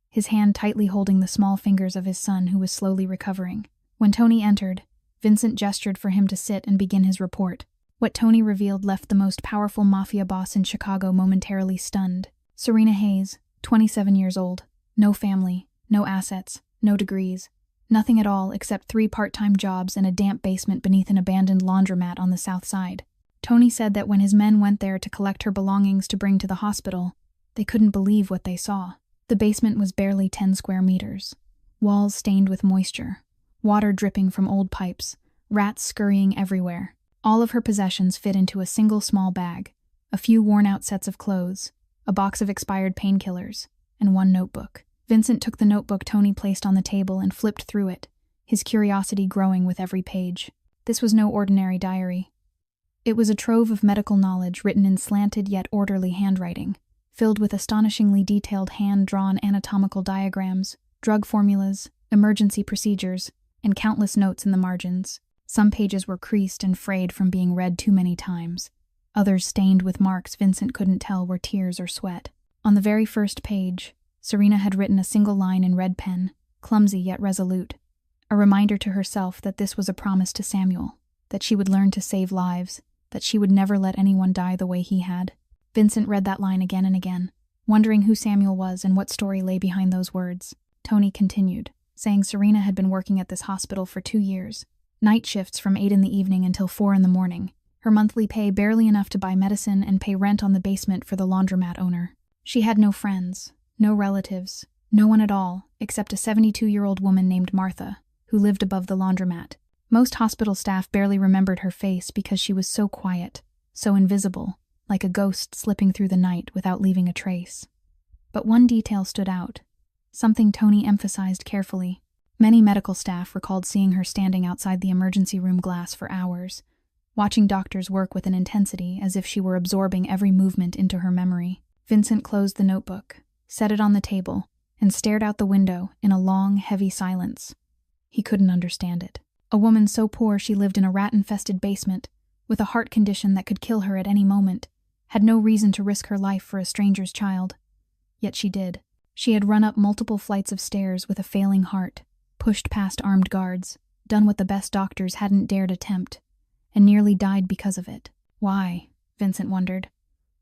his hand tightly holding the small fingers of his son who was slowly recovering. When Tony entered, Vincent gestured for him to sit and begin his report. What Tony revealed left the most powerful mafia boss in Chicago momentarily stunned. Serena Hayes, 27 years old, no family, no assets, no degrees, nothing at all except 3 part-time jobs and a damp basement beneath an abandoned laundromat on the south side. Tony said that when his men went there to collect her belongings to bring to the hospital, they couldn't believe what they saw. The basement was barely 10 square meters. Walls stained with moisture, water dripping from old pipes, rats scurrying everywhere. All of her possessions fit into a single small bag, a few worn-out sets of clothes, a box of expired painkillers, and 1 notebook. Vincent took the notebook Tony placed on the table and flipped through it, his curiosity growing with every page. This was no ordinary diary. It was a trove of medical knowledge written in slanted yet orderly handwriting, filled with astonishingly detailed hand-drawn anatomical diagrams, drug formulas, emergency procedures, and countless notes in the margins. Some pages were creased and frayed from being read too many times. Others stained with marks Vincent couldn't tell were tears or sweat. On the very first page, Serena had written a single line in red pen, clumsy yet resolute, a reminder to herself that this was a promise to Samuel, that she would learn to save lives, that she would never let anyone die the way he had. Vincent read that line again and again, wondering who Samuel was and what story lay behind those words. Tony continued, saying Serena had been working at this hospital for 2 years, night shifts from 8 in the evening until 4 in the morning, her monthly pay barely enough to buy medicine and pay rent on the basement for the laundromat owner. She had no friends, no relatives, no one at all, except a 72-year-old woman named Martha, who lived above the laundromat. Most hospital staff barely remembered her face because she was so quiet, so invisible, like a ghost slipping through the night without leaving a trace. But one detail stood out, something Tony emphasized carefully. Many medical staff recalled seeing her standing outside the emergency room glass for hours, watching doctors work with an intensity as if she were absorbing every movement into her memory. Vincent closed the notebook, set it on the table, and stared out the window in a long, heavy silence. He couldn't understand it. A woman so poor she lived in a rat-infested basement, with a heart condition that could kill her at any moment, had no reason to risk her life for a stranger's child. Yet she did. She had run up multiple flights of stairs with a failing heart, pushed past armed guards, done what the best doctors hadn't dared attempt, and nearly died because of it. Why? Vincent wondered.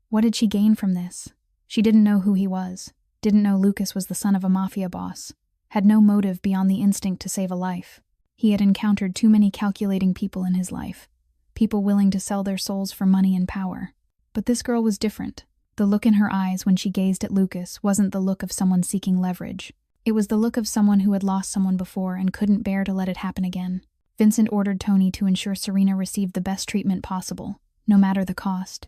What did she gain from this? She didn't know who he was, didn't know Lucas was the son of a mafia boss, had no motive beyond the instinct to save a life. He had encountered too many calculating people in his life, people willing to sell their souls for money and power. But this girl was different. The look in her eyes when she gazed at Lucas wasn't the look of someone seeking leverage. It was the look of someone who had lost someone before and couldn't bear to let it happen again. Vincent ordered Tony to ensure Serena received the best treatment possible, no matter the cost,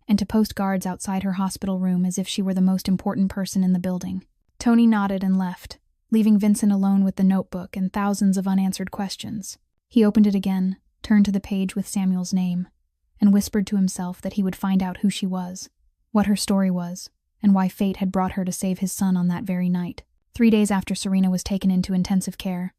and to post guards outside her hospital room as if she were the most important person in the building. Tony nodded and left, leaving Vincent alone with the notebook and thousands of unanswered questions. He opened it again, turned to the page with Samuel's name, and whispered to himself that he would find out who she was, what her story was, and why fate had brought her to save his son on that very night. 3 days after Serena was taken into intensive care,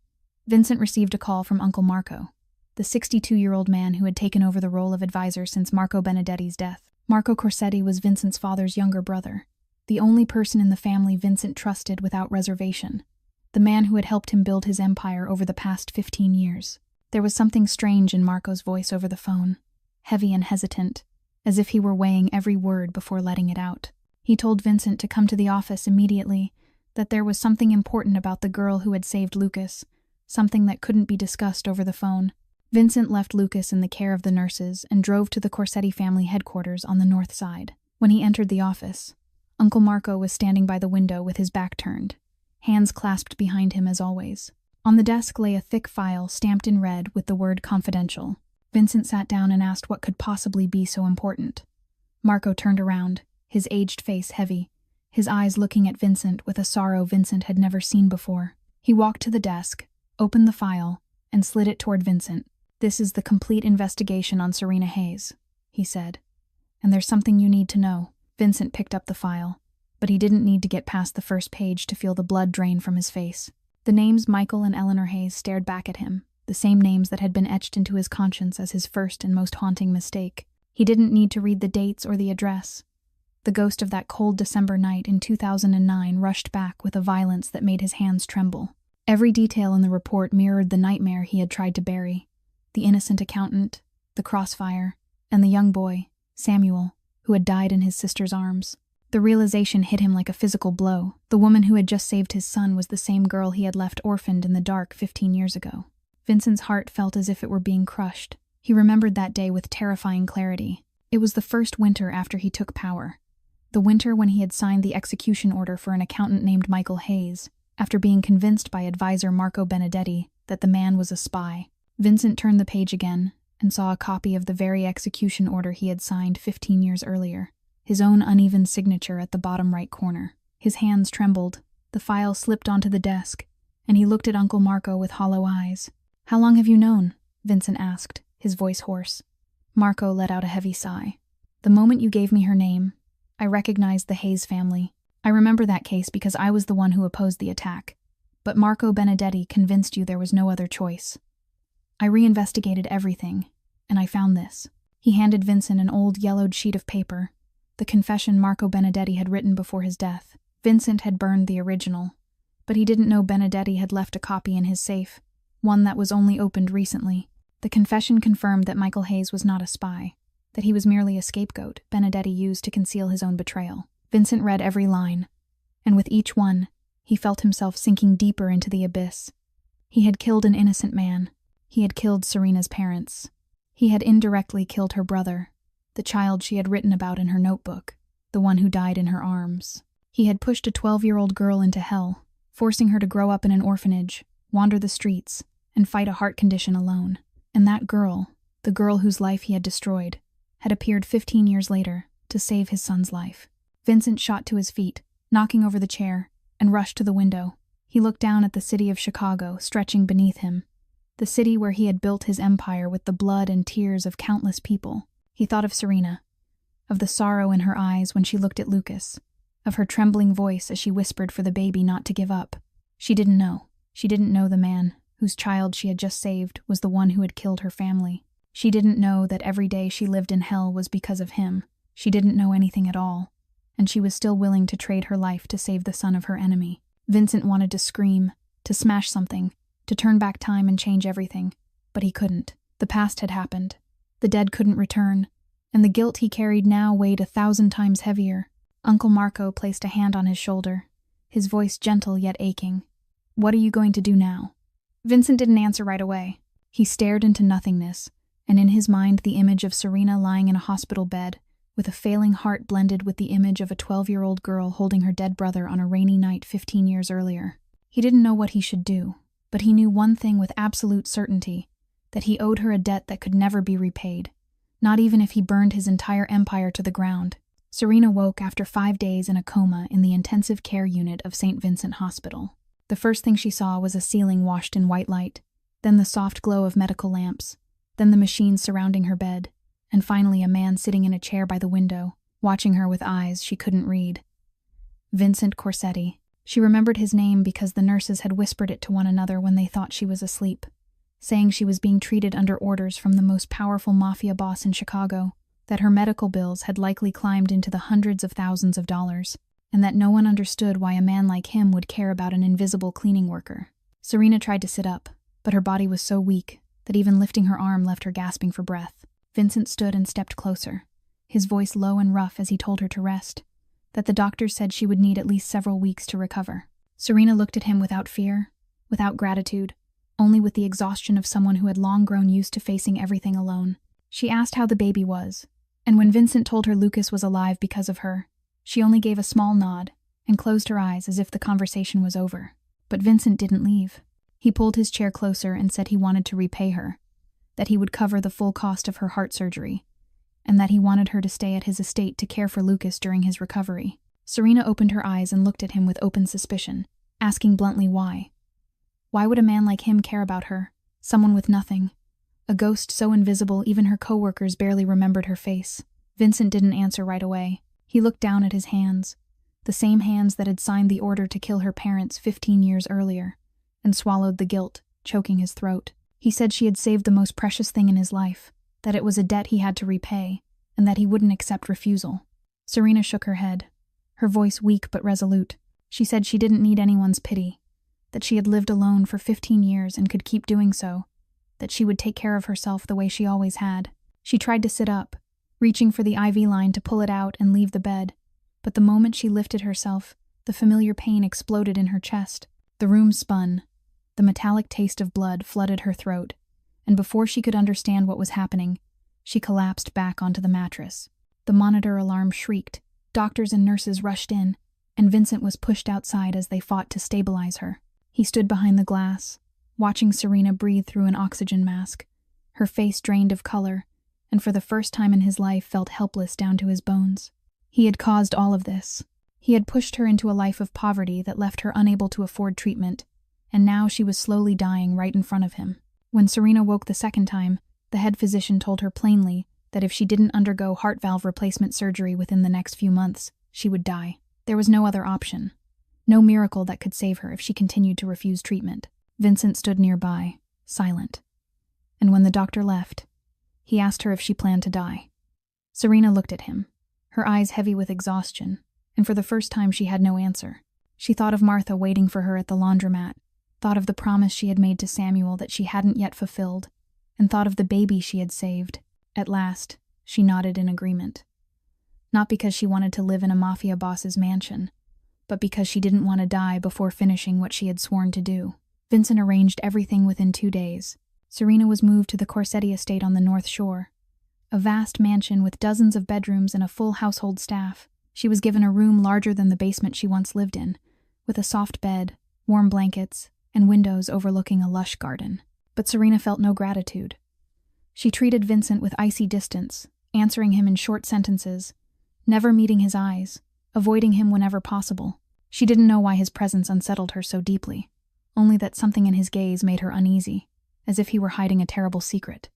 Vincent received a call from Uncle Marco, the 62-year-old man who had taken over the role of advisor since Marco Benedetti's death. Marco Corsetti was Vincent's father's younger brother, the only person in the family Vincent trusted without reservation, the man who had helped him build his empire over the past 15 years. There was something strange in Marco's voice over the phone, heavy and hesitant, as if he were weighing every word before letting it out. He told Vincent to come to the office immediately, that there was something important about the girl who had saved Lucas, something that couldn't be discussed over the phone. Vincent left Lucas in the care of the nurses and drove to the Corsetti family headquarters on the north side. When he entered the office, Uncle Marco was standing by the window with his back turned, hands clasped behind him as always. On the desk lay a thick file stamped in red with the word confidential. Vincent sat down and asked what could possibly be so important. Marco turned around, his aged face heavy, his eyes looking at Vincent with a sorrow Vincent had never seen before. He walked to the desk, opened the file, and slid it toward Vincent. "This is the complete investigation on Serena Hayes," he said. "And there's something you need to know." Vincent picked up the file, but he didn't need to get past the first page to feel the blood drain from his face. The names Michael and Eleanor Hayes stared back at him, the same names that had been etched into his conscience as his first and most haunting mistake. He didn't need to read the dates or the address. The ghost of that cold December night in 2009 rushed back with a violence that made his hands tremble. Every detail in the report mirrored the nightmare he had tried to bury. The innocent accountant, the crossfire, and the young boy, Samuel, who had died in his sister's arms. The realization hit him like a physical blow. The woman who had just saved his son was the same girl he had left orphaned in the dark 15 years ago. Vincent's heart felt as if it were being crushed. He remembered that day with terrifying clarity. It was the first winter after he took power. The winter when he had signed the execution order for an accountant named Michael Hayes, after being convinced by advisor Marco Benedetti that the man was a spy. Vincent turned the page again and saw a copy of the very execution order he had signed 15 years earlier, his own uneven signature at the bottom right corner. His hands trembled, the file slipped onto the desk, and he looked at Uncle Marco with hollow eyes. "How long have you known?" Vincent asked, his voice hoarse. Marco let out a heavy sigh. "The moment you gave me her name, I recognized the Hayes family. I remember that case because I was the one who opposed the attack. But Marco Benedetti convinced you there was no other choice. I reinvestigated everything, and I found this." He handed Vincent an old yellowed sheet of paper, the confession Marco Benedetti had written before his death. Vincent had burned the original, but he didn't know Benedetti had left a copy in his safe, one that was only opened recently. The confession confirmed that Michael Hayes was not a spy, that he was merely a scapegoat Benedetti used to conceal his own betrayal. Vincent read every line, and with each one, he felt himself sinking deeper into the abyss. He had killed an innocent man. He had killed Serena's parents. He had indirectly killed her brother, the child she had written about in her notebook, the one who died in her arms. He had pushed a 12-year-old girl into hell, forcing her to grow up in an orphanage, wander the streets, and fight a heart condition alone. And that girl, the girl whose life he had destroyed, had appeared 15 years later to save his son's life. Vincent shot to his feet, knocking over the chair, and rushed to the window. He looked down at the city of Chicago stretching beneath him, the city where he had built his empire with the blood and tears of countless people. He thought of Serena, of the sorrow in her eyes when she looked at Lucas, of her trembling voice as she whispered for the baby not to give up. She didn't know. She didn't know the man whose child she had just saved was the one who had killed her family. She didn't know that every day she lived in hell was because of him. She didn't know anything at all, and she was still willing to trade her life to save the son of her enemy. Vincent wanted to scream, to smash something, to turn back time and change everything, but he couldn't. The past had happened. The dead couldn't return, and the guilt he carried now weighed 1,000 times heavier. Uncle Marco placed a hand on his shoulder, his voice gentle yet aching. "What are you going to do now?" Vincent didn't answer right away. He stared into nothingness, and in his mind the image of Serena lying in a hospital bed, with a failing heart blended with the image of a 12-year-old girl holding her dead brother on a rainy night 15 years earlier. He didn't know what he should do, but he knew one thing with absolute certainty, that he owed her a debt that could never be repaid, not even if he burned his entire empire to the ground. Serena woke after 5 days in a coma in the intensive care unit of St. Vincent Hospital. The first thing she saw was a ceiling washed in white light, then the soft glow of medical lamps, then the machines surrounding her bed, and finally a man sitting in a chair by the window, watching her with eyes she couldn't read. Vincent Corsetti. She remembered his name because the nurses had whispered it to one another when they thought she was asleep, saying she was being treated under orders from the most powerful mafia boss in Chicago, that her medical bills had likely climbed into the hundreds of thousands of dollars, and that no one understood why a man like him would care about an invisible cleaning worker. Serena tried to sit up, but her body was so weak that even lifting her arm left her gasping for breath. Vincent stood and stepped closer, his voice low and rough as he told her to rest, that the doctors said she would need at least several weeks to recover. Serena looked at him without fear, without gratitude, only with the exhaustion of someone who had long grown used to facing everything alone. She asked how the baby was, and when Vincent told her Lucas was alive because of her, she only gave a small nod and closed her eyes as if the conversation was over. But Vincent didn't leave. He pulled his chair closer and said he wanted to repay her, that he would cover the full cost of her heart surgery, and that he wanted her to stay at his estate to care for Lucas during his recovery. Serena opened her eyes and looked at him with open suspicion, asking bluntly why. Why would a man like him care about her, someone with nothing? A ghost so invisible even her co-workers barely remembered her face. Vincent didn't answer right away. He looked down at his hands, the same hands that had signed the order to kill her parents 15 years earlier, and swallowed the guilt, choking his throat. He said she had saved the most precious thing in his life, that it was a debt he had to repay, and that he wouldn't accept refusal. Serena shook her head, her voice weak but resolute. She said she didn't need anyone's pity, that she had lived alone for 15 years and could keep doing so, that she would take care of herself the way she always had. She tried to sit up, reaching for the IV line to pull it out and leave the bed, but the moment she lifted herself, the familiar pain exploded in her chest. The room spun. The metallic taste of blood flooded her throat, and before she could understand what was happening, she collapsed back onto the mattress. The monitor alarm shrieked. Doctors and nurses rushed in, and Vincent was pushed outside as they fought to stabilize her. He stood behind the glass, watching Serena breathe through an oxygen mask. Her face drained of color, and for the first time in his life felt helpless down to his bones. He had caused all of this. He had pushed her into a life of poverty that left her unable to afford treatment, and now she was slowly dying right in front of him. When Serena woke the second time, the head physician told her plainly that if she didn't undergo heart valve replacement surgery within the next few months, she would die. There was no other option. No miracle that could save her if she continued to refuse treatment. Vincent stood nearby, silent. And when the doctor left, he asked her if she planned to die. Serena looked at him, her eyes heavy with exhaustion, and for the first time she had no answer. She thought of Martha waiting for her at the laundromat, thought of the promise she had made to Samuel that she hadn't yet fulfilled, and thought of the baby she had saved. At last, she nodded in agreement. Not because she wanted to live in a mafia boss's mansion, but because she didn't want to die before finishing what she had sworn to do. Vincent arranged everything within 2 days. Serena was moved to the Corsetti estate on the North Shore, a vast mansion with dozens of bedrooms and a full household staff. She was given a room larger than the basement she once lived in, with a soft bed, warm blankets, and windows overlooking a lush garden. But Serena felt no gratitude. She treated Vincent with icy distance, answering him in short sentences, never meeting his eyes, avoiding him whenever possible. She didn't know why his presence unsettled her so deeply, only that something in his gaze made her uneasy, as if he were hiding a terrible secret.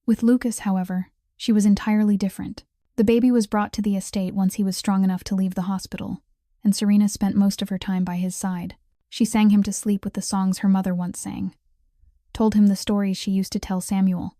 With Lucas, however, she was entirely different. The baby was brought to the estate once he was strong enough to leave the hospital, and Serena spent most of her time by his side. She sang him to sleep with the songs her mother once sang, told him the stories she used to tell Samuel,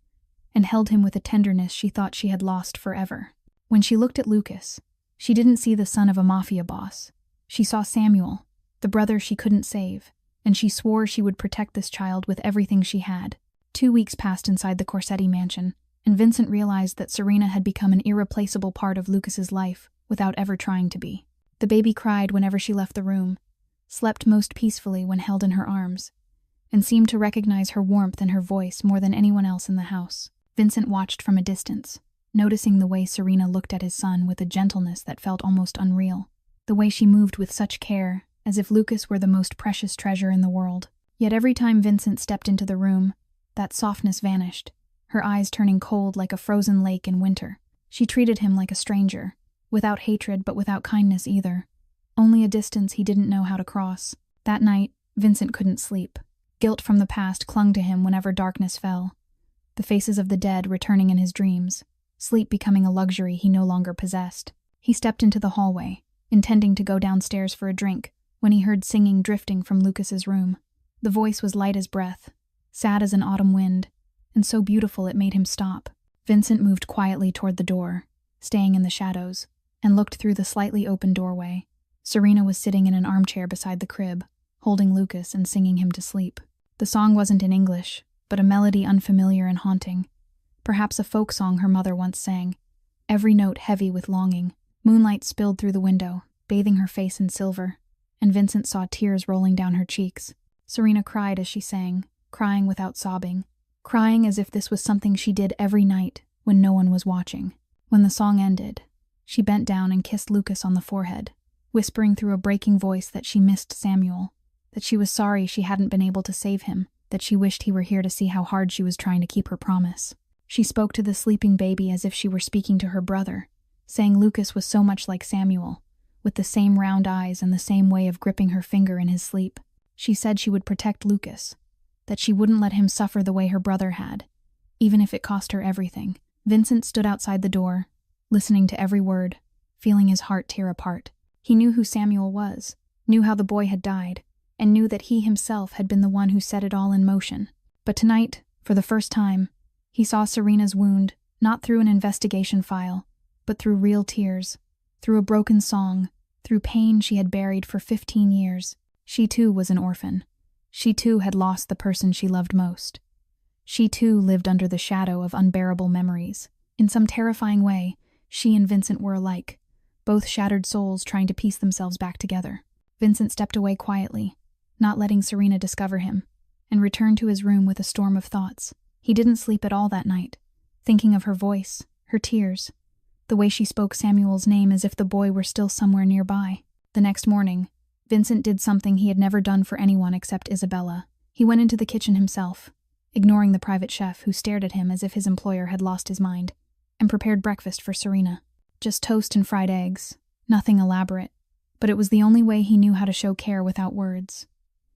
and held him with a tenderness she thought she had lost forever. When she looked at Lucas, she didn't see the son of a mafia boss. She saw Samuel, the brother she couldn't save, and she swore she would protect this child with everything she had. 2 weeks passed inside the Corsetti mansion, and Vincent realized that Serena had become an irreplaceable part of Lucas's life without ever trying to be. The baby cried whenever she left the room, slept most peacefully when held in her arms, and seemed to recognize her warmth and her voice more than anyone else in the house. Vincent watched from a distance, noticing the way Serena looked at his son with a gentleness that felt almost unreal, the way she moved with such care, as if Lucas were the most precious treasure in the world. Yet every time Vincent stepped into the room, that softness vanished, her eyes turning cold like a frozen lake in winter. She treated him like a stranger, without hatred but without kindness either, only a distance he didn't know how to cross. That night, Vincent couldn't sleep. Guilt from the past clung to him whenever darkness fell, the faces of the dead returning in his dreams, sleep becoming a luxury he no longer possessed. He stepped into the hallway, intending to go downstairs for a drink, when he heard singing drifting from Lucas's room. The voice was light as breath, sad as an autumn wind, and so beautiful it made him stop. Vincent moved quietly toward the door, staying in the shadows, and looked through the slightly open doorway. Serena was sitting in an armchair beside the crib, holding Lucas and singing him to sleep. The song wasn't in English, but a melody unfamiliar and haunting, perhaps a folk song her mother once sang, every note heavy with longing. Moonlight spilled through the window, bathing her face in silver, and Vincent saw tears rolling down her cheeks. Serena cried as she sang, crying without sobbing, crying as if this was something she did every night when no one was watching. When the song ended, she bent down and kissed Lucas on the forehead, whispering through a breaking voice that she missed Samuel, that she was sorry she hadn't been able to save him, that she wished he were here to see how hard she was trying to keep her promise. She spoke to the sleeping baby as if she were speaking to her brother, saying Lucas was so much like Samuel, with the same round eyes and the same way of gripping her finger in his sleep. She said she would protect Lucas, that she wouldn't let him suffer the way her brother had, even if it cost her everything. Vincent stood outside the door, listening to every word, feeling his heart tear apart. He knew who Samuel was, knew how the boy had died, and knew that he himself had been the one who set it all in motion. But tonight, for the first time, he saw Serena's wound, not through an investigation file, but through real tears, through a broken song, through pain she had buried for 15 years. She too was an orphan. She too had lost the person she loved most. She too lived under the shadow of unbearable memories. In some terrifying way, she and Vincent were alike, both shattered souls trying to piece themselves back together. Vincent stepped away quietly, not letting Serena discover him, and returned to his room with a storm of thoughts. He didn't sleep at all that night, thinking of her voice, her tears, the way she spoke Samuel's name as if the boy were still somewhere nearby. The next morning, Vincent did something he had never done for anyone except Isabella. He went into the kitchen himself, ignoring the private chef who stared at him as if his employer had lost his mind, and prepared breakfast for Serena. Just toast and fried eggs, nothing elaborate, but it was the only way he knew how to show care without words.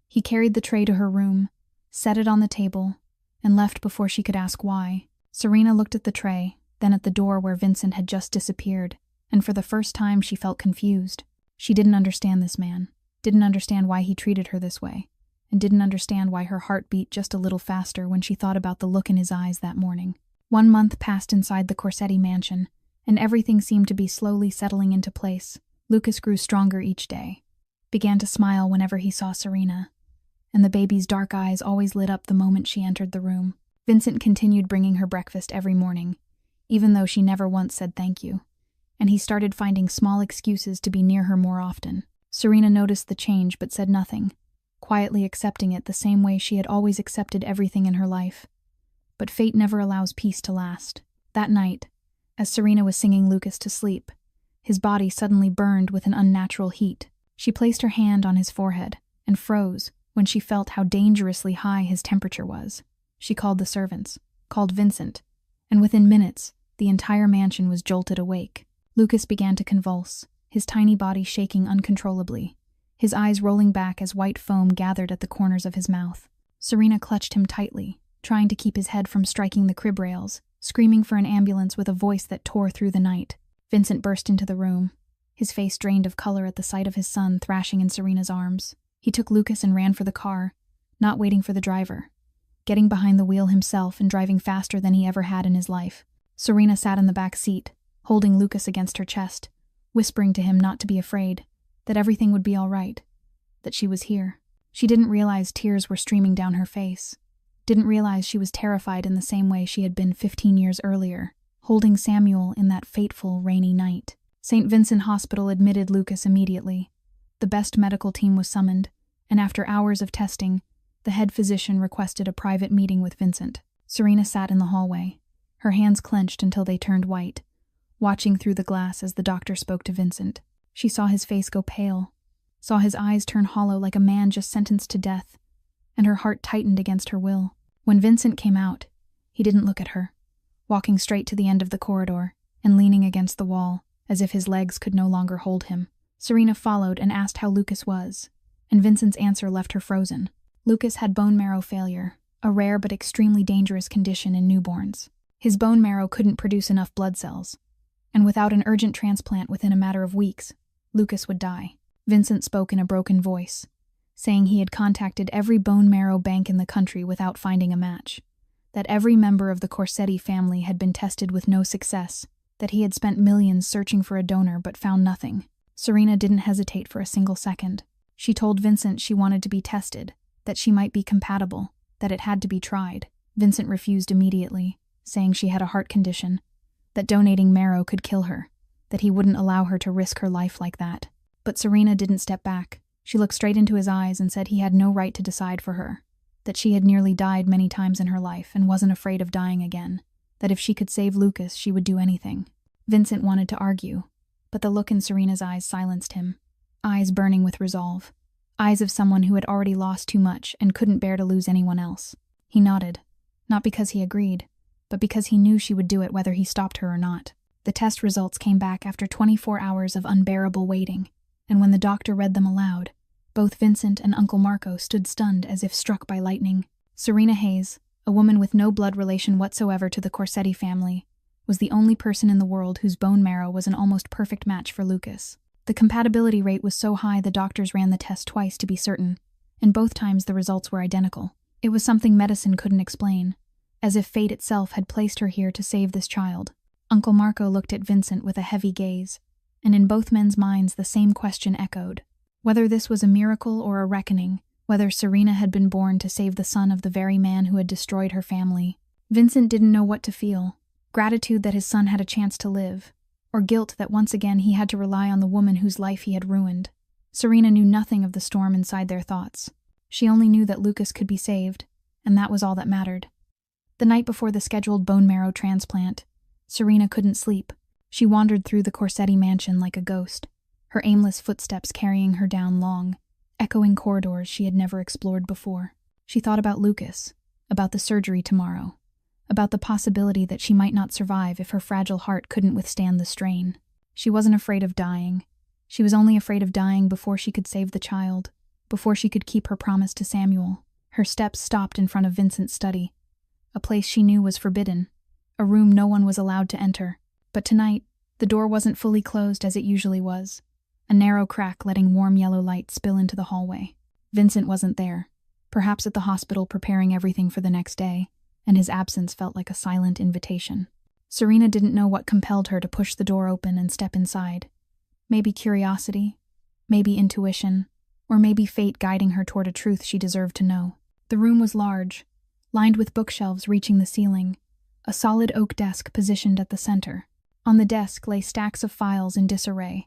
He carried the tray to her room, set it on the table, and left before she could ask why. Serena looked at the tray, then at the door where Vincent had just disappeared, and for the first time she felt confused. She didn't understand this man, didn't understand why he treated her this way, and didn't understand why her heart beat just a little faster when she thought about the look in his eyes that morning. 1 month passed inside the Corsetti mansion, and everything seemed to be slowly settling into place. Lucas grew stronger each day, began to smile whenever he saw Serena, and the baby's dark eyes always lit up the moment she entered the room. Vincent continued bringing her breakfast every morning, even though she never once said thank you, and he started finding small excuses to be near her more often. Serena noticed the change but said nothing, quietly accepting it the same way she had always accepted everything in her life. But fate never allows peace to last. That night, as Serena was singing Lucas to sleep, his body suddenly burned with an unnatural heat. She placed her hand on his forehead and froze when she felt how dangerously high his temperature was. She called the servants, called Vincent, and within minutes, the entire mansion was jolted awake. Lucas began to convulse, his tiny body shaking uncontrollably, his eyes rolling back as white foam gathered at the corners of his mouth. Serena clutched him tightly, trying to keep his head from striking the crib rails, screaming for an ambulance with a voice that tore through the night. Vincent burst into the room, his face drained of color at the sight of his son thrashing in Serena's arms. He took Lucas and ran for the car, not waiting for the driver, getting behind the wheel himself and driving faster than he ever had in his life. Serena sat in the back seat, holding Lucas against her chest, whispering to him not to be afraid, that everything would be all right, that she was here. She didn't realize tears were streaming down her face, didn't realize she was terrified in the same way she had been 15 years earlier, holding Samuel in that fateful, rainy night. St. Vincent Hospital admitted Lucas immediately. The best medical team was summoned, and after hours of testing, the head physician requested a private meeting with Vincent. Serena sat in the hallway, her hands clenched until they turned white, watching through the glass as the doctor spoke to Vincent. She saw his face go pale, saw his eyes turn hollow like a man just sentenced to death, and her heart tightened against her will. When Vincent came out, he didn't look at her, walking straight to the end of the corridor and leaning against the wall, as if his legs could no longer hold him. Serena followed and asked how Lucas was, and Vincent's answer left her frozen. Lucas had bone marrow failure, a rare but extremely dangerous condition in newborns. His bone marrow couldn't produce enough blood cells, and without an urgent transplant within a matter of weeks, Lucas would die. Vincent spoke in a broken voice, saying he had contacted every bone marrow bank in the country without finding a match, that every member of the Corsetti family had been tested with no success, that he had spent millions searching for a donor but found nothing. Serena didn't hesitate for a single second. She told Vincent she wanted to be tested, that she might be compatible, that it had to be tried. Vincent refused immediately, saying she had a heart condition, that donating marrow could kill her, that he wouldn't allow her to risk her life like that. But Serena didn't step back. She looked straight into his eyes and said he had no right to decide for her, that she had nearly died many times in her life and wasn't afraid of dying again, that if she could save Lucas, she would do anything. Vincent wanted to argue, but the look in Serena's eyes silenced him, eyes burning with resolve, eyes of someone who had already lost too much and couldn't bear to lose anyone else. He nodded, not because he agreed, but because he knew she would do it whether he stopped her or not. The test results came back after 24 hours of unbearable waiting, and when the doctor read them aloud, both Vincent and Uncle Marco stood stunned as if struck by lightning. Serena Hayes, a woman with no blood relation whatsoever to the Corsetti family, was the only person in the world whose bone marrow was an almost perfect match for Lucas. The compatibility rate was so high the doctors ran the test twice to be certain, and both times the results were identical. It was something medicine couldn't explain, as if fate itself had placed her here to save this child. Uncle Marco looked at Vincent with a heavy gaze, and in both men's minds the same question echoed. Whether this was a miracle or a reckoning, whether Serena had been born to save the son of the very man who had destroyed her family. Vincent didn't know what to feel: gratitude that his son had a chance to live, or guilt that once again he had to rely on the woman whose life he had ruined. Serena knew nothing of the storm inside their thoughts. She only knew that Lucas could be saved, and that was all that mattered. The night before the scheduled bone marrow transplant, Serena couldn't sleep. She wandered through the Corsetti mansion like a ghost, her aimless footsteps carrying her down long, echoing corridors she had never explored before. She thought about Lucas, about the surgery tomorrow, about the possibility that she might not survive if her fragile heart couldn't withstand the strain. She wasn't afraid of dying. She was only afraid of dying before she could save the child, before she could keep her promise to Samuel. Her steps stopped in front of Vincent's study, a place she knew was forbidden, a room no one was allowed to enter. But tonight, the door wasn't fully closed as it usually was, a narrow crack letting warm yellow light spill into the hallway. Vincent wasn't there, perhaps at the hospital preparing everything for the next day, and his absence felt like a silent invitation. Serena didn't know what compelled her to push the door open and step inside. Maybe curiosity, maybe intuition, or maybe fate guiding her toward a truth she deserved to know. The room was large, lined with bookshelves reaching the ceiling, a solid oak desk positioned at the center. On the desk lay stacks of files in disarray,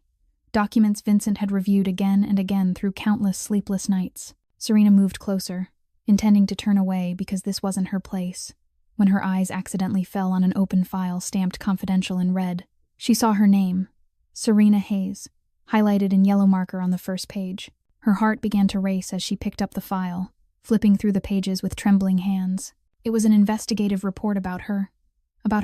documents Vincent had reviewed again and again through countless sleepless nights. Serena moved closer, intending to turn away because this wasn't her place, when her eyes accidentally fell on an open file stamped confidential in red. She saw her name, Serena Hayes, highlighted in yellow marker on the first page. Her heart began to race as she picked up the file, flipping through the pages with trembling hands. It was an investigative report about her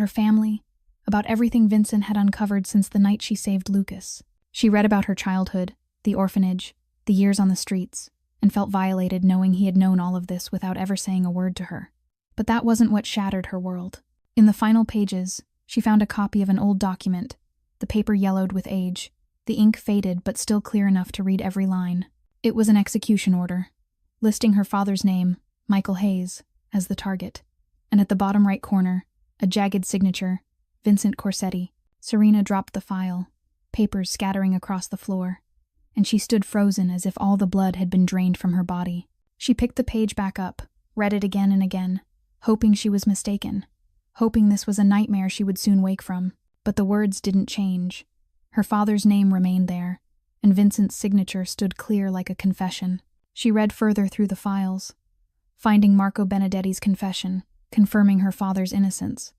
family, about everything Vincent had uncovered since the night she saved Lucas. She read about her childhood, the orphanage, the years on the streets, and felt violated knowing he had known all of this without ever saying a word to her. But that wasn't what shattered her world. In the final pages, she found a copy of an old document, the paper yellowed with age, the ink faded but still clear enough to read every line. It was an execution order, listing her father's name, Michael Hayes, as the target, and at the bottom right corner, a jagged signature, Vincent Corsetti. Serena dropped the file, papers scattering across the floor, and she stood frozen as if all the blood had been drained from her body. She picked the page back up, read it again and again, hoping she was mistaken, hoping this was a nightmare she would soon wake from. But the words didn't change. Her father's name remained there, and Vincent's signature stood clear like a confession. She read further through the files, finding Marco Benedetti's confession, confirming her father's innocence,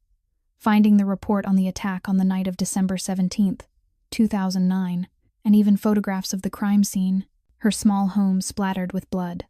finding the report on the attack on the night of December 17th, 2009, and even photographs of the crime scene, her small home splattered with blood.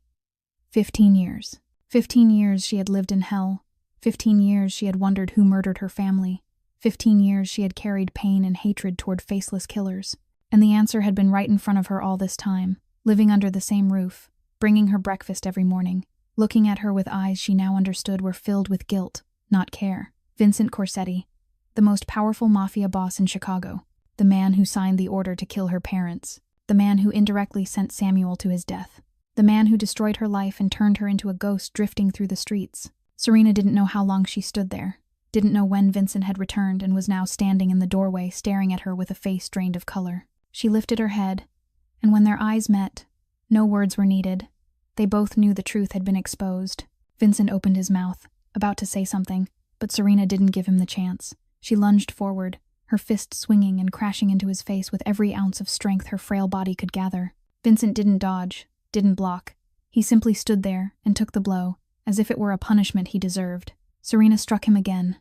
15 years. 15 years she had lived in hell. 15 years she had wondered who murdered her family. 15 years she had carried pain and hatred toward faceless killers. And the answer had been right in front of her all this time, living under the same roof, bringing her breakfast every morning, looking at her with eyes she now understood were filled with guilt, not care. Vincent Corsetti, the most powerful mafia boss in Chicago, the man who signed the order to kill her parents, the man who indirectly sent Samuel to his death, the man who destroyed her life and turned her into a ghost drifting through the streets. Serena didn't know how long she stood there, didn't know when Vincent had returned and was now standing in the doorway staring at her with a face drained of color. She lifted her head, and when their eyes met, no words were needed. They both knew the truth had been exposed. Vincent opened his mouth, about to say something, but Serena didn't give him the chance. She lunged forward, her fist swinging and crashing into his face with every ounce of strength her frail body could gather. Vincent didn't dodge, didn't block. He simply stood there and took the blow, as if it were a punishment he deserved. Serena struck him again,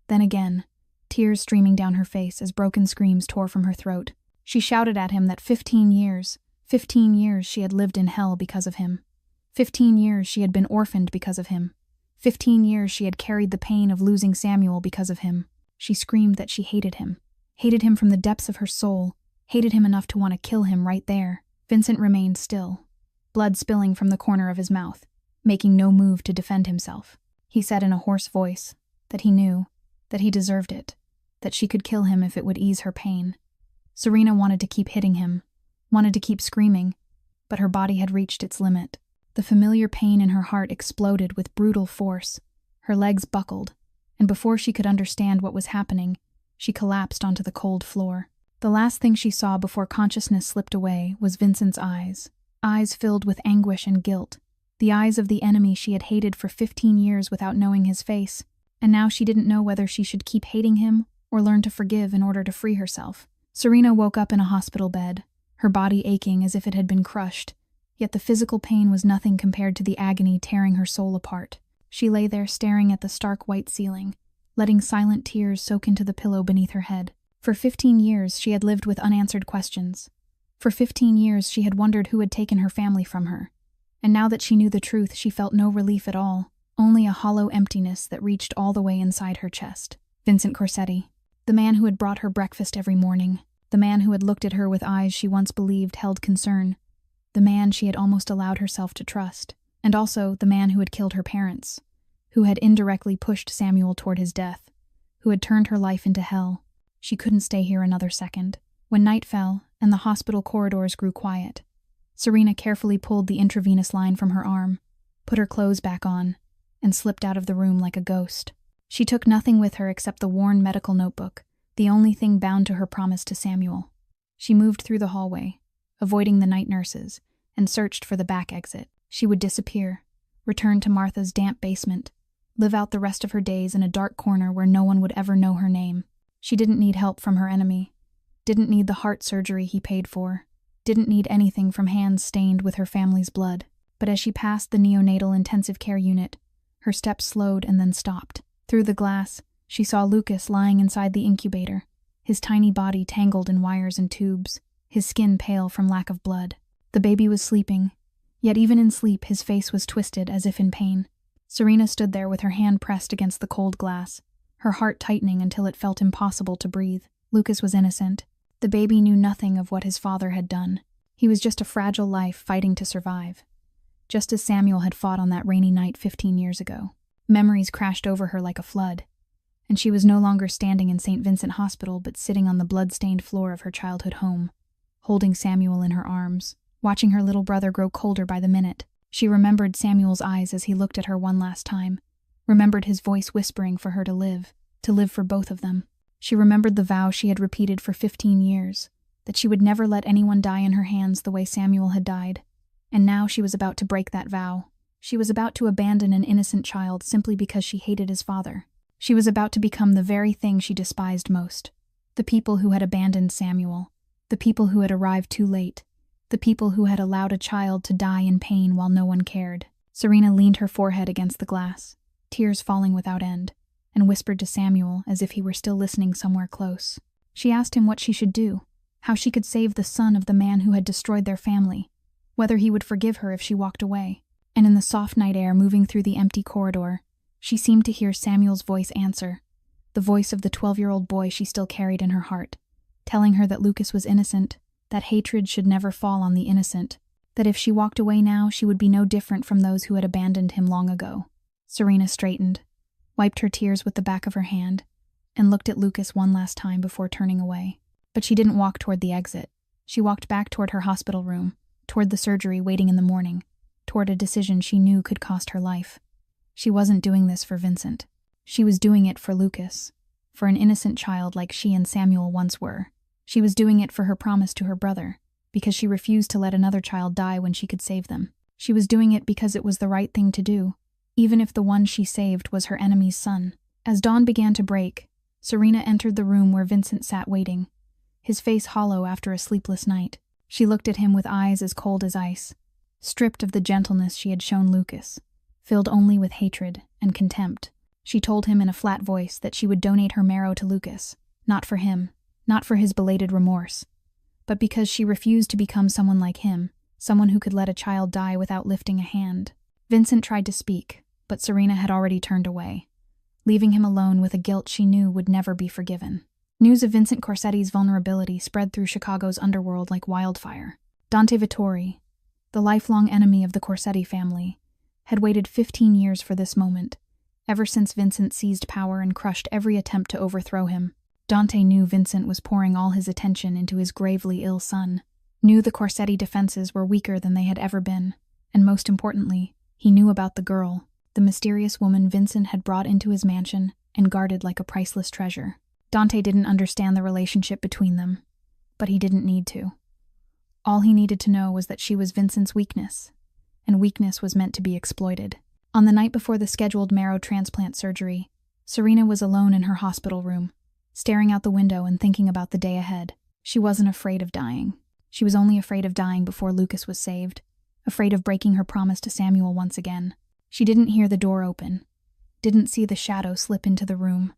then again, tears streaming down her face as broken screams tore from her throat. She shouted at him that 15 years she had lived in hell because of him. 15 years she had been orphaned because of him. 15 years she had carried the pain of losing Samuel because of him. She screamed that she hated him from the depths of her soul, hated him enough to want to kill him right there. Vincent remained still, blood spilling from the corner of his mouth, making no move to defend himself. He said in a hoarse voice that he knew, that he deserved it, that she could kill him if it would ease her pain. Serena wanted to keep hitting him, wanted to keep screaming, but her body had reached its limit. The familiar pain in her heart exploded with brutal force. Her legs buckled, and before she could understand what was happening, she collapsed onto the cold floor. The last thing she saw before consciousness slipped away was Vincent's eyes filled with anguish and guilt, The eyes of the enemy she had hated for 15 years without knowing his face, and now she didn't know whether she should keep hating him or learn to forgive in order to free herself. Serena woke up in a hospital bed, her body aching as if it had been crushed, yet the physical pain was nothing compared to the agony tearing her soul apart. She lay there staring at the stark white ceiling, letting silent tears soak into the pillow beneath her head. For 15 years she had lived with unanswered questions. For 15 years she had wondered who had taken her family from her. And now that she knew the truth, she felt no relief at all, only a hollow emptiness that reached all the way inside her chest. Vincent Corsetti, the man who had brought her breakfast every morning, the man who had looked at her with eyes she once believed held concern, the man she had almost allowed herself to trust, and also the man who had killed her parents, who had indirectly pushed Samuel toward his death, who had turned her life into hell. She couldn't stay here another second. When night fell and the hospital corridors grew quiet, Serena carefully pulled the intravenous line from her arm, put her clothes back on, and slipped out of the room like a ghost. She took nothing with her except the worn medical notebook, the only thing bound to her promise to Samuel. She moved through the hallway, avoiding the night nurses, and searched for the back exit. She would disappear, return to Martha's damp basement, live out the rest of her days in a dark corner where no one would ever know her name. She didn't need help from her enemy, didn't need the heart surgery he paid for, didn't need anything from hands stained with her family's blood. But as she passed the neonatal intensive care unit, her steps slowed and then stopped. Through the glass, she saw Lucas lying inside the incubator, his tiny body tangled in wires and tubes, his skin pale from lack of blood. The baby was sleeping, yet even in sleep his face was twisted as if in pain. Serena stood there with her hand pressed against the cold glass, her heart tightening until it felt impossible to breathe. Lucas was innocent. The baby knew nothing of what his father had done. He was just a fragile life fighting to survive, just as Samuel had fought on that rainy night 15 years ago. Memories crashed over her like a flood, and she was no longer standing in St. Vincent Hospital but sitting on the blood-stained floor of her childhood home, holding Samuel in her arms, watching her little brother grow colder by the minute. She remembered Samuel's eyes as he looked at her one last time, remembered his voice whispering for her to live for both of them. She remembered the vow she had repeated for 15 years, that she would never let anyone die in her hands the way Samuel had died. And now she was about to break that vow. She was about to abandon an innocent child simply because she hated his father. She was about to become the very thing she despised most. The people who had abandoned Samuel. The people who had arrived too late. The people who had allowed a child to die in pain while no one cared. Serena leaned her forehead against the glass, tears falling without end, and whispered to Samuel as if he were still listening somewhere close. She asked him what she should do, how she could save the son of the man who had destroyed their family, whether he would forgive her if she walked away. And in the soft night air moving through the empty corridor, she seemed to hear Samuel's voice answer, the voice of the 12-year-old boy she still carried in her heart, telling her that Lucas was innocent, that hatred should never fall on the innocent, that if she walked away now she would be no different from those who had abandoned him long ago. Serena straightened, wiped her tears with the back of her hand, and looked at Lucas one last time before turning away. But she didn't walk toward the exit. She walked back toward her hospital room, toward the surgery waiting in the morning, toward a decision she knew could cost her life. She wasn't doing this for Vincent. She was doing it for Lucas, for an innocent child like she and Samuel once were. She was doing it for her promise to her brother, because she refused to let another child die when she could save them. She was doing it because it was the right thing to do, even if the one she saved was her enemy's son. As dawn began to break, Serena entered the room where Vincent sat waiting, his face hollow after a sleepless night. She looked at him with eyes as cold as ice, stripped of the gentleness she had shown Lucas, filled only with hatred and contempt. She told him in a flat voice that she would donate her marrow to Lucas, not for him, not for his belated remorse, but because she refused to become someone like him, someone who could let a child die without lifting a hand. Vincent tried to speak, but Serena had already turned away, leaving him alone with a guilt she knew would never be forgiven. News of Vincent Corsetti's vulnerability spread through Chicago's underworld like wildfire. Dante Vittori, the lifelong enemy of the Corsetti family, had waited 15 years for this moment, ever since Vincent seized power and crushed every attempt to overthrow him. Dante knew Vincent was pouring all his attention into his gravely ill son, knew the Corsetti defenses were weaker than they had ever been, and most importantly, he knew about the girl, the mysterious woman Vincent had brought into his mansion and guarded like a priceless treasure. Dante didn't understand the relationship between them, but he didn't need to. All he needed to know was that she was Vincent's weakness, and weakness was meant to be exploited. On the night before the scheduled marrow transplant surgery, Serena was alone in her hospital room, staring out the window and thinking about the day ahead. She wasn't afraid of dying. She was only afraid of dying before Lucas was saved, afraid of breaking her promise to Samuel once again. She didn't hear the door open, didn't see the shadow slip into the room,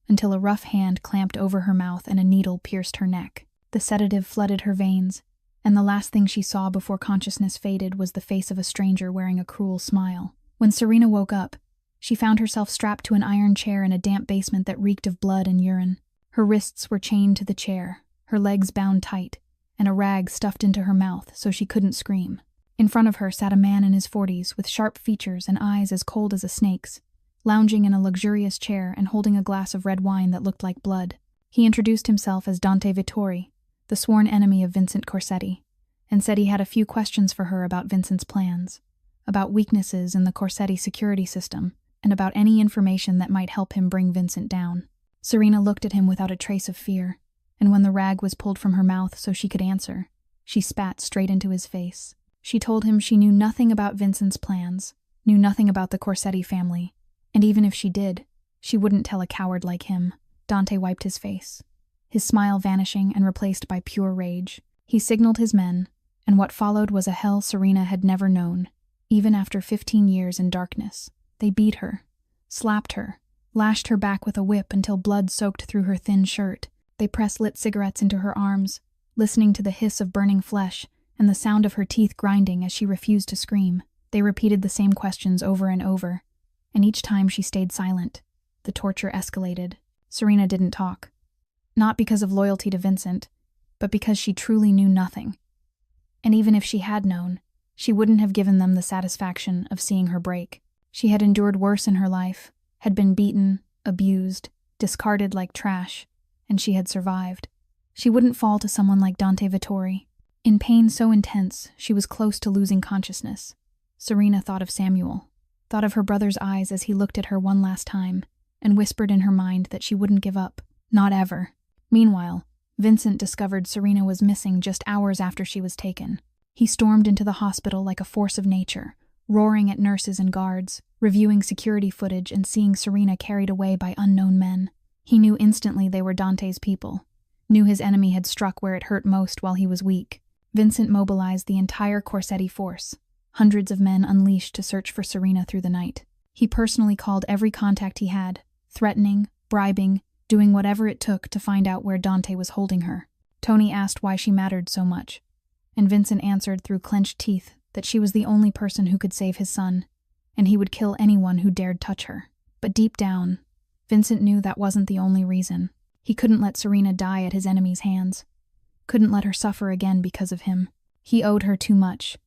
until a rough hand clamped over her mouth and a needle pierced her neck. The sedative flooded her veins, and the last thing she saw before consciousness faded was the face of a stranger wearing a cruel smile. When Serena woke up, she found herself strapped to an iron chair in a damp basement that reeked of blood and urine. Her wrists were chained to the chair, her legs bound tight, and a rag stuffed into her mouth so she couldn't scream. In front of her sat a man in his 40s with sharp features and eyes as cold as a snake's, lounging in a luxurious chair and holding a glass of red wine that looked like blood. He introduced himself as Dante Vittori, the sworn enemy of Vincent Corsetti, and said he had a few questions for her about Vincent's plans, about weaknesses in the Corsetti security system, and about any information that might help him bring Vincent down. Serena looked at him without a trace of fear, and when the rag was pulled from her mouth so she could answer, she spat straight into his face. She told him she knew nothing about Vincent's plans, knew nothing about the Corsetti family, and even if she did, she wouldn't tell a coward like him. Dante wiped his face, his smile vanishing and replaced by pure rage. He signaled his men, and what followed was a hell Serena had never known. Even after 15 years in darkness, they beat her, slapped her, lashed her back with a whip until blood soaked through her thin shirt. They pressed lit cigarettes into her arms, listening to the hiss of burning flesh and the sound of her teeth grinding as she refused to scream. They repeated the same questions over and over, and each time she stayed silent. The torture escalated. Serena didn't talk. Not because of loyalty to Vincent, but because she truly knew nothing. And even if she had known, she wouldn't have given them the satisfaction of seeing her break. She had endured worse in her life, had been beaten, abused, discarded like trash, and she had survived. She wouldn't fall to someone like Dante Vittori. In pain so intense, she was close to losing consciousness. Serena thought of Samuel, thought of her brother's eyes as he looked at her one last time, and whispered in her mind that she wouldn't give up. Not ever. Meanwhile, Vincent discovered Serena was missing just hours after she was taken. He stormed into the hospital like a force of nature, roaring at nurses and guards, reviewing security footage and seeing Serena carried away by unknown men. He knew instantly they were Dante's people, knew his enemy had struck where it hurt most while he was weak. Vincent mobilized the entire Corsetti force, hundreds of men unleashed to search for Serena through the night. He personally called every contact he had, threatening, bribing, doing whatever it took to find out where Dante was holding her. Tony asked why she mattered so much, and Vincent answered through clenched teeth that she was the only person who could save his son, and he would kill anyone who dared touch her. But deep down, Vincent knew that wasn't the only reason. He couldn't let Serena die at his enemy's hands, couldn't let her suffer again because of him. He owed her too much,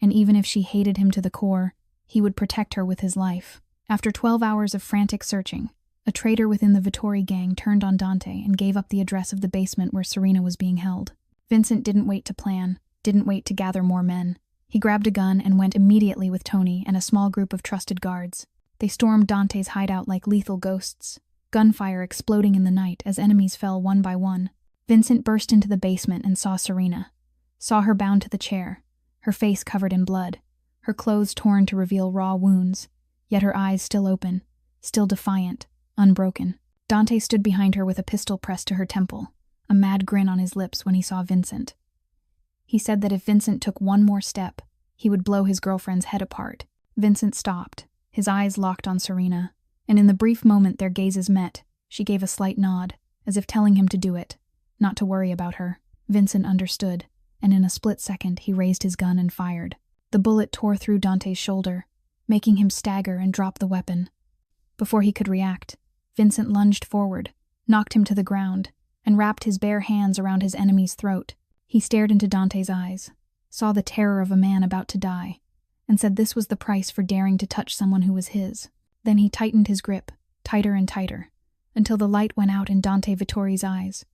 and even if she hated him to the core, he would protect her with his life. After 12 hours of frantic searching, a traitor within the Vittori gang turned on Dante and gave up the address of the basement where Serena was being held. Vincent didn't wait to plan, didn't wait to gather more men. He grabbed a gun and went immediately with Tony and a small group of trusted guards. They stormed Dante's hideout like lethal ghosts, gunfire exploding in the night as enemies fell one by one. Vincent burst into the basement and saw Serena, saw her bound to the chair, her face covered in blood, her clothes torn to reveal raw wounds, yet her eyes still open, still defiant, unbroken. Dante stood behind her with a pistol pressed to her temple, a mad grin on his lips when he saw Vincent. He said that if Vincent took one more step, he would blow his girlfriend's head apart. Vincent stopped, his eyes locked on Serena, and in the brief moment their gazes met, she gave a slight nod, as if telling him to do it, not to worry about her. Vincent understood, and in a split second he raised his gun and fired. The bullet tore through Dante's shoulder, making him stagger and drop the weapon. Before he could react, Vincent lunged forward, knocked him to the ground, and wrapped his bare hands around his enemy's throat. He stared into Dante's eyes, saw the terror of a man about to die, and said this was the price for daring to touch someone who was his. Then he tightened his grip, tighter and tighter, until the light went out in Dante Vittori's eyes,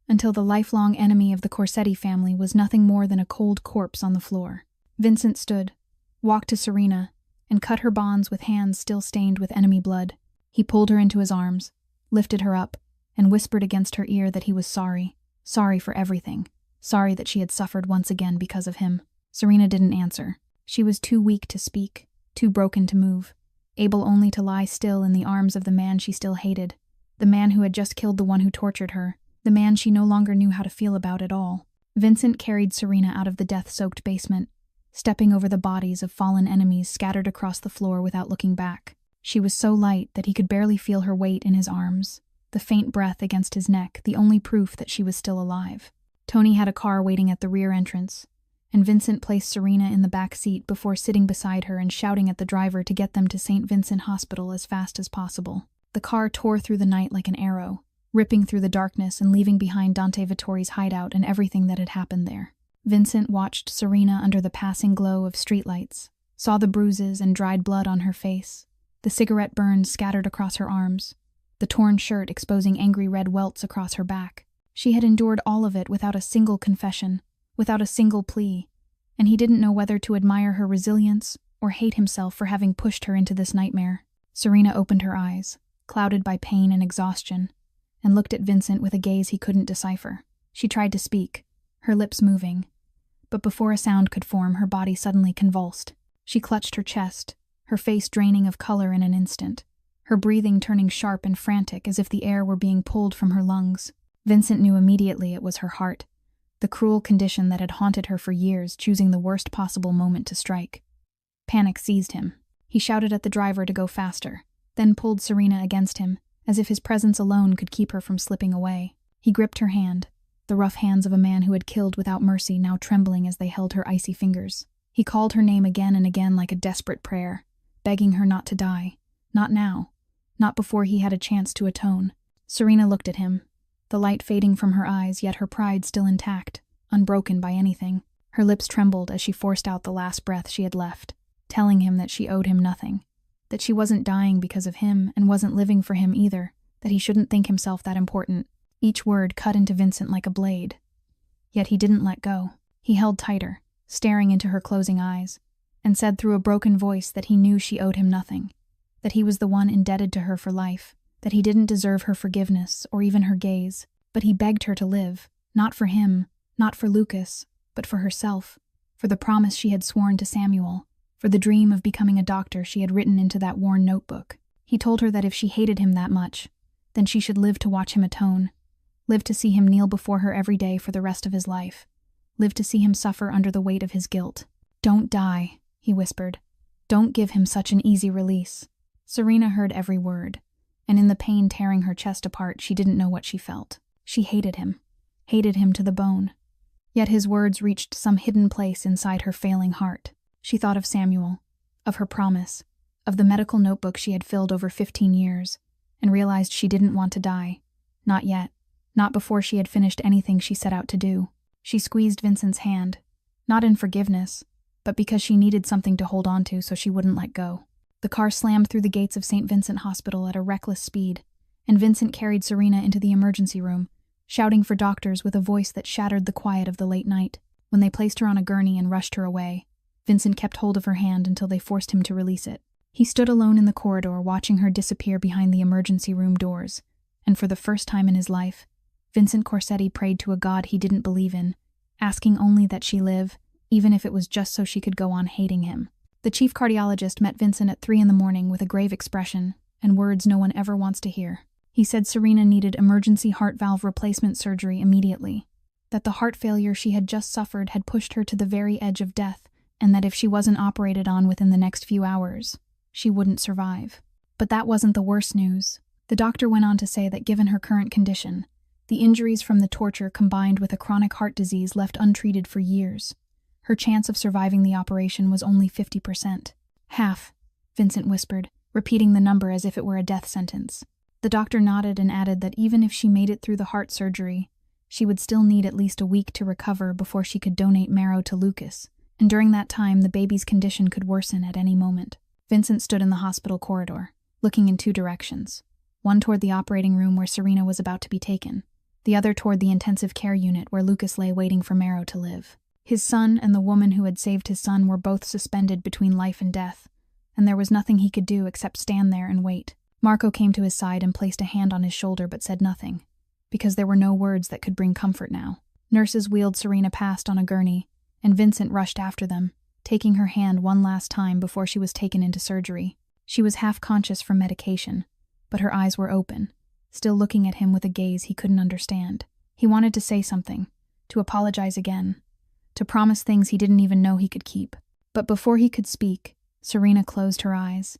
until the lifelong enemy of the Corsetti family was nothing more than a cold corpse on the floor. Vincent stood, walked to Serena, and cut her bonds with hands still stained with enemy blood. He pulled her into his arms, lifted her up, and whispered against her ear that he was sorry for everything, sorry that she had suffered once again because of him. Serena didn't answer. She was too weak to speak, too broken to move, able only to lie still in the arms of the man she still hated, the man who had just killed the one who tortured her, the man she no longer knew how to feel about at all. Vincent carried Serena out of the death-soaked basement, stepping over the bodies of fallen enemies scattered across the floor without looking back. She was so light that he could barely feel her weight in his arms, the faint breath against his neck, the only proof that she was still alive. Tony had a car waiting at the rear entrance, and Vincent placed Serena in the back seat before sitting beside her and shouting at the driver to get them to St. Vincent Hospital as fast as possible. The car tore through the night like an arrow, ripping through the darkness and leaving behind Dante Vittori's hideout and everything that had happened there. Vincent watched Serena under the passing glow of streetlights, saw the bruises and dried blood on her face, the cigarette burns scattered across her arms, the torn shirt exposing angry red welts across her back. She had endured all of it without a single confession, without a single plea, and he didn't know whether to admire her resilience or hate himself for having pushed her into this nightmare. Serena opened her eyes, clouded by pain and exhaustion, and looked at Vincent with a gaze he couldn't decipher. She tried to speak, her lips moving, but before a sound could form, her body suddenly convulsed. She clutched her chest, her face draining of color in an instant, her breathing turning sharp and frantic as if the air were being pulled from her lungs. Vincent knew immediately it was her heart, the cruel condition that had haunted her for years, choosing the worst possible moment to strike. Panic seized him. He shouted at the driver to go faster, then pulled Serena against him, as if his presence alone could keep her from slipping away. He gripped her hand, the rough hands of a man who had killed without mercy now trembling as they held her icy fingers. He called her name again and again like a desperate prayer, begging her not to die. Not now. Not before he had a chance to atone. Serena looked at him, the light fading from her eyes, yet her pride still intact, unbroken by anything. Her lips trembled as she forced out the last breath she had left, telling him that she owed him nothing, that she wasn't dying because of him and wasn't living for him either, that he shouldn't think himself that important. Each word cut into Vincent like a blade. Yet he didn't let go. He held tighter, staring into her closing eyes, and said through a broken voice that he knew she owed him nothing, that he was the one indebted to her for life, that he didn't deserve her forgiveness or even her gaze, but he begged her to live, not for him, not for Lucas, but for herself, for the promise she had sworn to Samuel, for the dream of becoming a doctor she had written into that worn notebook. He told her that if she hated him that much, then she should live to watch him atone, live to see him kneel before her every day for the rest of his life, live to see him suffer under the weight of his guilt. "Don't die," he whispered. "Don't give him such an easy release." Serena heard every word, and in the pain tearing her chest apart, she didn't know what she felt. She hated him to the bone. Yet his words reached some hidden place inside her failing heart. She thought of Samuel, of her promise, of the medical notebook she had filled over 15 years, and realized she didn't want to die. Not yet. Not before she had finished anything she set out to do. She squeezed Vincent's hand, not in forgiveness, but because she needed something to hold on to so she wouldn't let go. The car slammed through the gates of St. Vincent Hospital at a reckless speed, and Vincent carried Serena into the emergency room, shouting for doctors with a voice that shattered the quiet of the late night. When they placed her on a gurney and rushed her away, Vincent kept hold of her hand until they forced him to release it. He stood alone in the corridor watching her disappear behind the emergency room doors, and for the first time in his life, Vincent Corsetti prayed to a God he didn't believe in, asking only that she live, even if it was just so she could go on hating him. The chief cardiologist met Vincent at 3 a.m. with a grave expression and words no one ever wants to hear. He said Serena needed emergency heart valve replacement surgery immediately, that the heart failure she had just suffered had pushed her to the very edge of death, and that if she wasn't operated on within the next few hours, she wouldn't survive. But that wasn't the worst news. The doctor went on to say that given her current condition, the injuries from the torture combined with a chronic heart disease left untreated for years, her chance of surviving the operation was only 50%. "Half," Vincent whispered, repeating the number as if it were a death sentence. The doctor nodded and added that even if she made it through the heart surgery, she would still need at least a week to recover before she could donate marrow to Lucas, and during that time the baby's condition could worsen at any moment. Vincent stood in the hospital corridor, looking in 2 directions, one toward the operating room where Serena was about to be taken, the other toward the intensive care unit where Lucas lay waiting for marrow to live. His son and the woman who had saved his son were both suspended between life and death, and there was nothing he could do except stand there and wait. Marco came to his side and placed a hand on his shoulder but said nothing, because there were no words that could bring comfort now. Nurses wheeled Serena past on a gurney, and Vincent rushed after them, taking her hand one last time before she was taken into surgery. She was half conscious from medication, but her eyes were open, still looking at him with a gaze he couldn't understand. He wanted to say something, to apologize again, to promise things he didn't even know he could keep. But before he could speak, Serena closed her eyes,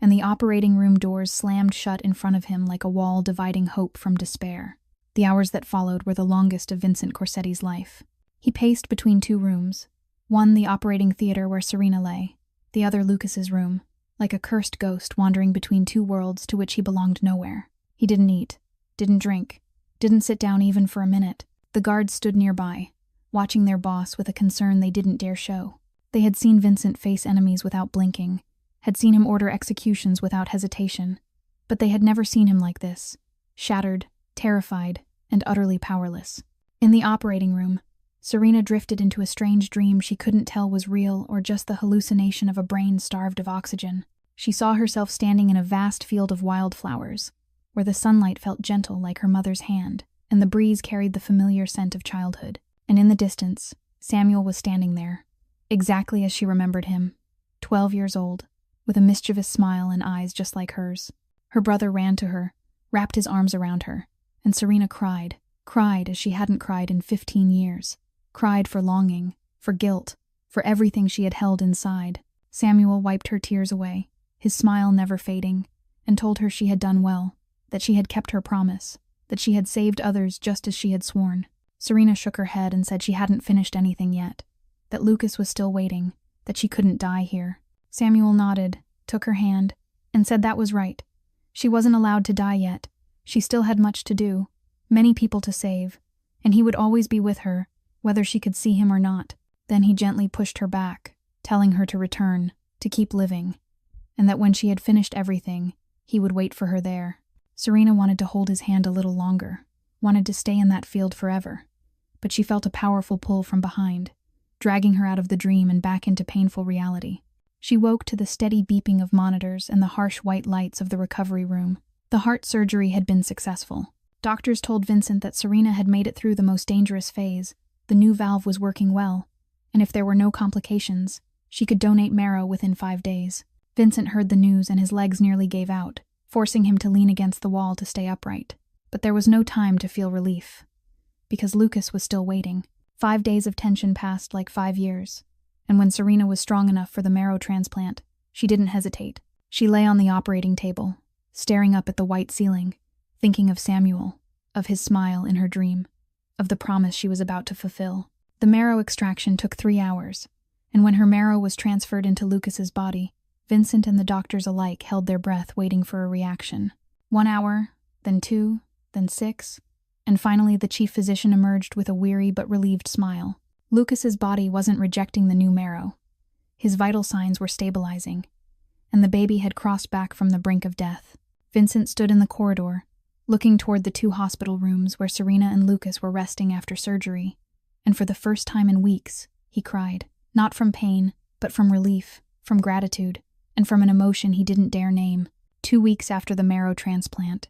and the operating room doors slammed shut in front of him like a wall dividing hope from despair. The hours that followed were the longest of Vincent Corsetti's life. He paced between two rooms, one the operating theater where Serena lay, the other Lucas's room, like a cursed ghost wandering between two worlds to which he belonged nowhere. He didn't eat, didn't drink, didn't sit down even for a minute. The guards stood nearby, watching their boss with a concern they didn't dare show. They had seen Vincent face enemies without blinking, had seen him order executions without hesitation, but they had never seen him like this, shattered, terrified, and utterly powerless. In the operating room, Serena drifted into a strange dream she couldn't tell was real or just the hallucination of a brain starved of oxygen. She saw herself standing in a vast field of wildflowers, where the sunlight felt gentle like her mother's hand, and the breeze carried the familiar scent of childhood. And in the distance, Samuel was standing there, exactly as she remembered him, 12 years old, with a mischievous smile and eyes just like hers. Her brother ran to her, wrapped his arms around her, and Serena cried as she hadn't cried in 15 years. Cried for longing, for guilt, for everything she had held inside. Samuel wiped her tears away, his smile never fading, and told her she had done well, that she had kept her promise, that she had saved others just as she had sworn. Serena shook her head and said she hadn't finished anything yet, that Lucas was still waiting, that she couldn't die here. Samuel nodded, took her hand, and said that was right. She wasn't allowed to die yet. She still had much to do, many people to save, and he would always be with her, whether she could see him or not. Then he gently pushed her back, telling her to return, to keep living, and that when she had finished everything, he would wait for her there. Serena wanted to hold his hand a little longer, wanted to stay in that field forever, but she felt a powerful pull from behind, dragging her out of the dream and back into painful reality. She woke to the steady beeping of monitors and the harsh white lights of the recovery room. The heart surgery had been successful. Doctors told Vincent that Serena had made it through the most dangerous phase. The new valve was working well, and if there were no complications, she could donate marrow within 5 days. Vincent heard the news and his legs nearly gave out, forcing him to lean against the wall to stay upright. But there was no time to feel relief, because Lucas was still waiting. 5 days of tension passed like 5 years, and when Serena was strong enough for the marrow transplant, she didn't hesitate. She lay on the operating table, staring up at the white ceiling, thinking of Samuel, of his smile in her dream, of the promise she was about to fulfill. The marrow extraction took 3 hours, and when her marrow was transferred into Lucas's body, Vincent and the doctors alike held their breath waiting for a reaction. 1 hour, then 2, then 6, and finally the chief physician emerged with a weary but relieved smile. Lucas's body wasn't rejecting the new marrow. His vital signs were stabilizing, and the baby had crossed back from the brink of death. Vincent stood in the corridor, looking toward the 2 hospital rooms where Serena and Lucas were resting after surgery, and for the first time in weeks, he cried. Not from pain, but from relief, from gratitude, and from an emotion he didn't dare name. 2 weeks after the marrow transplant,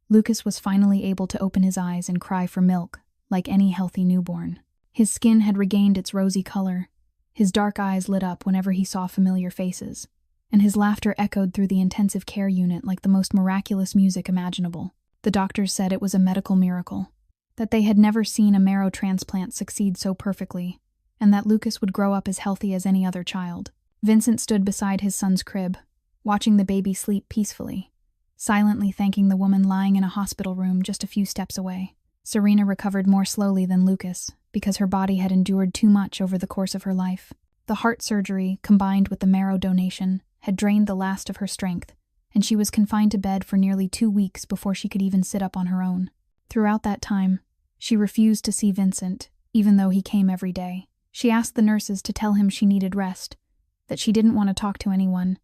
Lucas was finally able to open his eyes and cry for milk, like any healthy newborn. His skin had regained its rosy color, his dark eyes lit up whenever he saw familiar faces, and his laughter echoed through the intensive care unit like the most miraculous music imaginable. The doctors said it was a medical miracle, that they had never seen a marrow transplant succeed so perfectly, and that Lucas would grow up as healthy as any other child. Vincent stood beside his son's crib, watching the baby sleep peacefully, silently thanking the woman lying in a hospital room just a few steps away. Serena recovered more slowly than Lucas, because her body had endured too much over the course of her life. The heart surgery, combined with the marrow donation, had drained the last of her strength, and she was confined to bed for nearly 2 weeks before she could even sit up on her own. Throughout that time, she refused to see Vincent, even though he came every day. She asked the nurses to tell him she needed rest, that she didn't want to talk to anyone.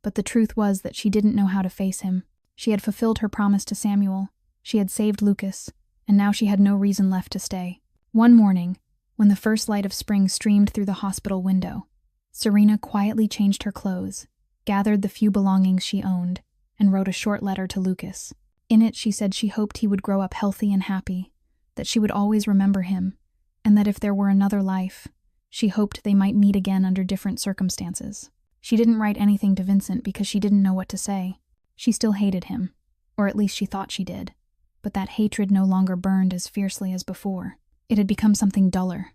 But the truth was that she didn't know how to face him. She had fulfilled her promise to Samuel, she had saved Lucas, and now she had no reason left to stay. One morning, when the first light of spring streamed through the hospital window, Serena quietly changed her clothes, gathered the few belongings she owned, and wrote a short letter to Lucas. In it she said she hoped he would grow up healthy and happy, that she would always remember him, and that if there were another life, She hoped they might meet again under different circumstances. She didn't write anything to Vincent because she didn't know what to say. She still hated him, or at least she thought she did. But that hatred no longer burned as fiercely as before. It had become something duller,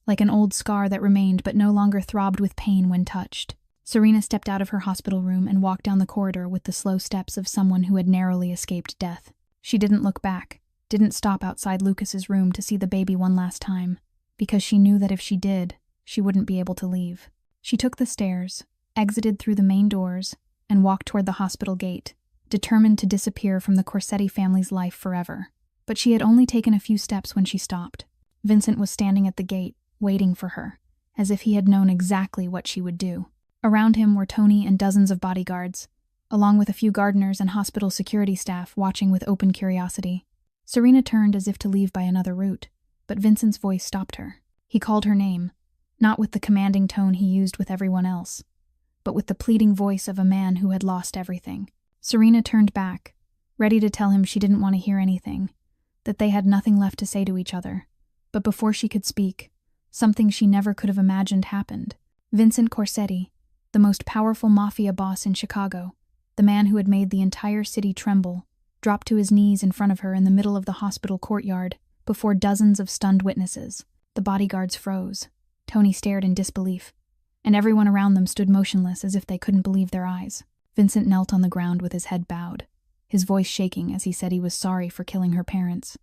like an old scar that remained but no longer throbbed with pain when touched. Serena stepped out of her hospital room and walked down the corridor with the slow steps of someone who had narrowly escaped death. She didn't look back, didn't stop outside Lucas's room to see the baby one last time, because she knew that if she did, she wouldn't be able to leave. She took the stairs, exited through the main doors, and walked toward the hospital gate, determined to disappear from the Corsetti family's life forever. But she had only taken a few steps when she stopped. Vincent was standing at the gate, waiting for her, as if he had known exactly what she would do. Around him were Tony and dozens of bodyguards, along with a few gardeners and hospital security staff watching with open curiosity. Serena turned as if to leave by another route, but Vincent's voice stopped her. He called her name, not with the commanding tone he used with everyone else, but with the pleading voice of a man who had lost everything. Serena turned back, ready to tell him she didn't want to hear anything, that they had nothing left to say to each other. But before she could speak, something she never could have imagined happened. Vincent Corsetti, the most powerful mafia boss in Chicago, the man who had made the entire city tremble, dropped to his knees in front of her in the middle of the hospital courtyard before dozens of stunned witnesses. The bodyguards froze. Tony stared in disbelief, and everyone around them stood motionless as if they couldn't believe their eyes. Vincent knelt on the ground with his head bowed, his voice shaking as he said he was sorry for killing her parents,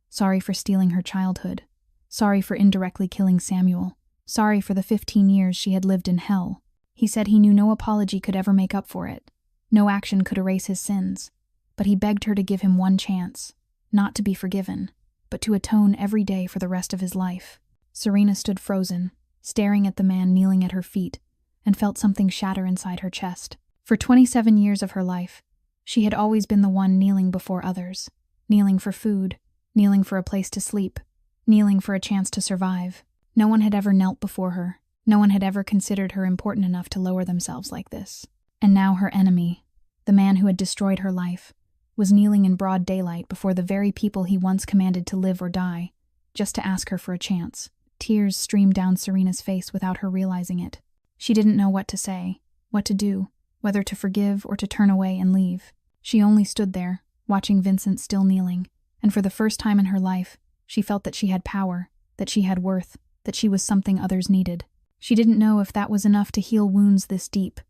sorry for stealing her childhood, sorry for indirectly killing Samuel, sorry for the 15 years she had lived in hell. He said he knew no apology could ever make up for it, no action could erase his sins, but he begged her to give him one chance, not to be forgiven, but to atone every day for the rest of his life. Serena stood frozen, staring at the man kneeling at her feet, and felt something shatter inside her chest. For 27 years of her life, she had always been the one kneeling before others, kneeling for food, kneeling for a place to sleep, kneeling for a chance to survive. No one had ever knelt before her. No one had ever considered her important enough to lower themselves like this. And now her enemy, the man who had destroyed her life, was kneeling in broad daylight before the very people he once commanded to live or die, just to ask her for a chance. Tears streamed down Serena's face without her realizing it. She didn't know what to say, what to do, whether to forgive or to turn away and leave. She only stood there, watching Vincent still kneeling, and for the first time in her life, she felt that she had power, that she had worth, that she was something others needed. She didn't know if that was enough to heal wounds this deep,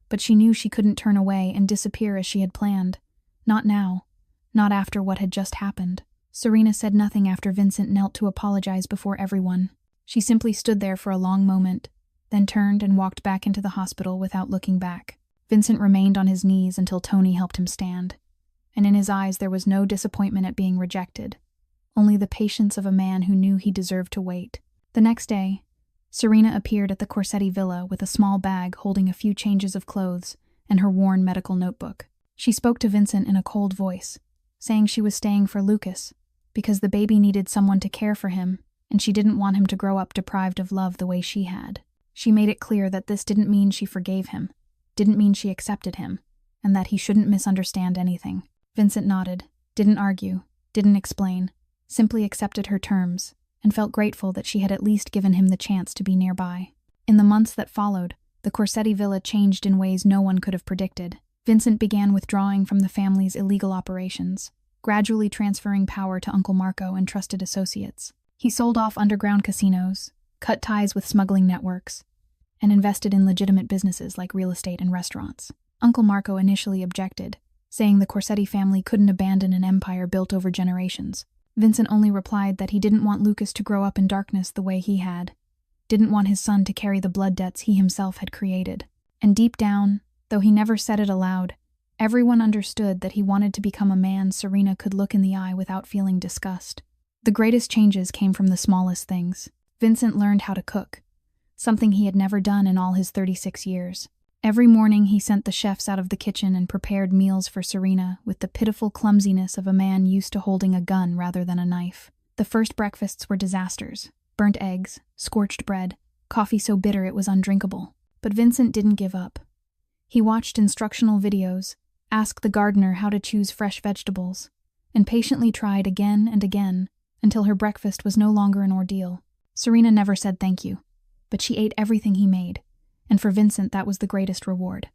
but she knew she couldn't turn away and disappear as she had planned. Not now, not after what had just happened. Serena said nothing after Vincent knelt to apologize before everyone. She simply stood there for a long moment, then turned and walked back into the hospital without looking back. Vincent remained on his knees until Tony helped him stand, and in his eyes there was no disappointment at being rejected, only the patience of a man who knew he deserved to wait. The next day, Serena appeared at the Corsetti villa with a small bag holding a few changes of clothes and her worn medical notebook. She spoke to Vincent in a cold voice, saying she was staying for Lucas, because the baby needed someone to care for him, and she didn't want him to grow up deprived of love the way she had. She made it clear that this didn't mean she forgave him, didn't mean she accepted him, and that he shouldn't misunderstand anything. Vincent nodded, didn't argue, didn't explain, simply accepted her terms, and felt grateful that she had at least given him the chance to be nearby. In the months that followed, the Corsetti villa changed in ways no one could have predicted. Vincent began withdrawing from the family's illegal operations, gradually transferring power to Uncle Marco and trusted associates. He sold off underground casinos, cut ties with smuggling networks, and invested in legitimate businesses like real estate and restaurants. Uncle Marco initially objected, saying the Corsetti family couldn't abandon an empire built over generations. Vincent only replied that he didn't want Lucas to grow up in darkness the way he had, didn't want his son to carry the blood debts he himself had created. And deep down, though he never said it aloud, everyone understood that he wanted to become a man Serena could look in the eye without feeling disgust. The greatest changes came from the smallest things. Vincent learned how to cook, something he had never done in all his 36 years. Every morning he sent the chefs out of the kitchen and prepared meals for Serena with the pitiful clumsiness of a man used to holding a gun rather than a knife. The first breakfasts were disasters. Burnt eggs, scorched bread, coffee so bitter it was undrinkable. But Vincent didn't give up. He watched instructional videos, asked the gardener how to choose fresh vegetables, and patiently tried again and again until her breakfast was no longer an ordeal. Serena never said thank you. but she ate everything he made, and for Vincent that was the greatest reward.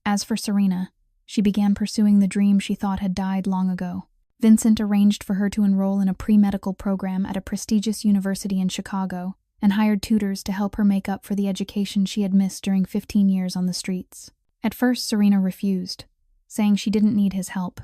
As for Serena, she began pursuing the dream she thought had died long ago. Vincent arranged for her to enroll in a pre-medical program at a prestigious university in Chicago and hired tutors to help her make up for the education she had missed during 15 years on the streets. At first, Serena refused, saying she didn't need his help,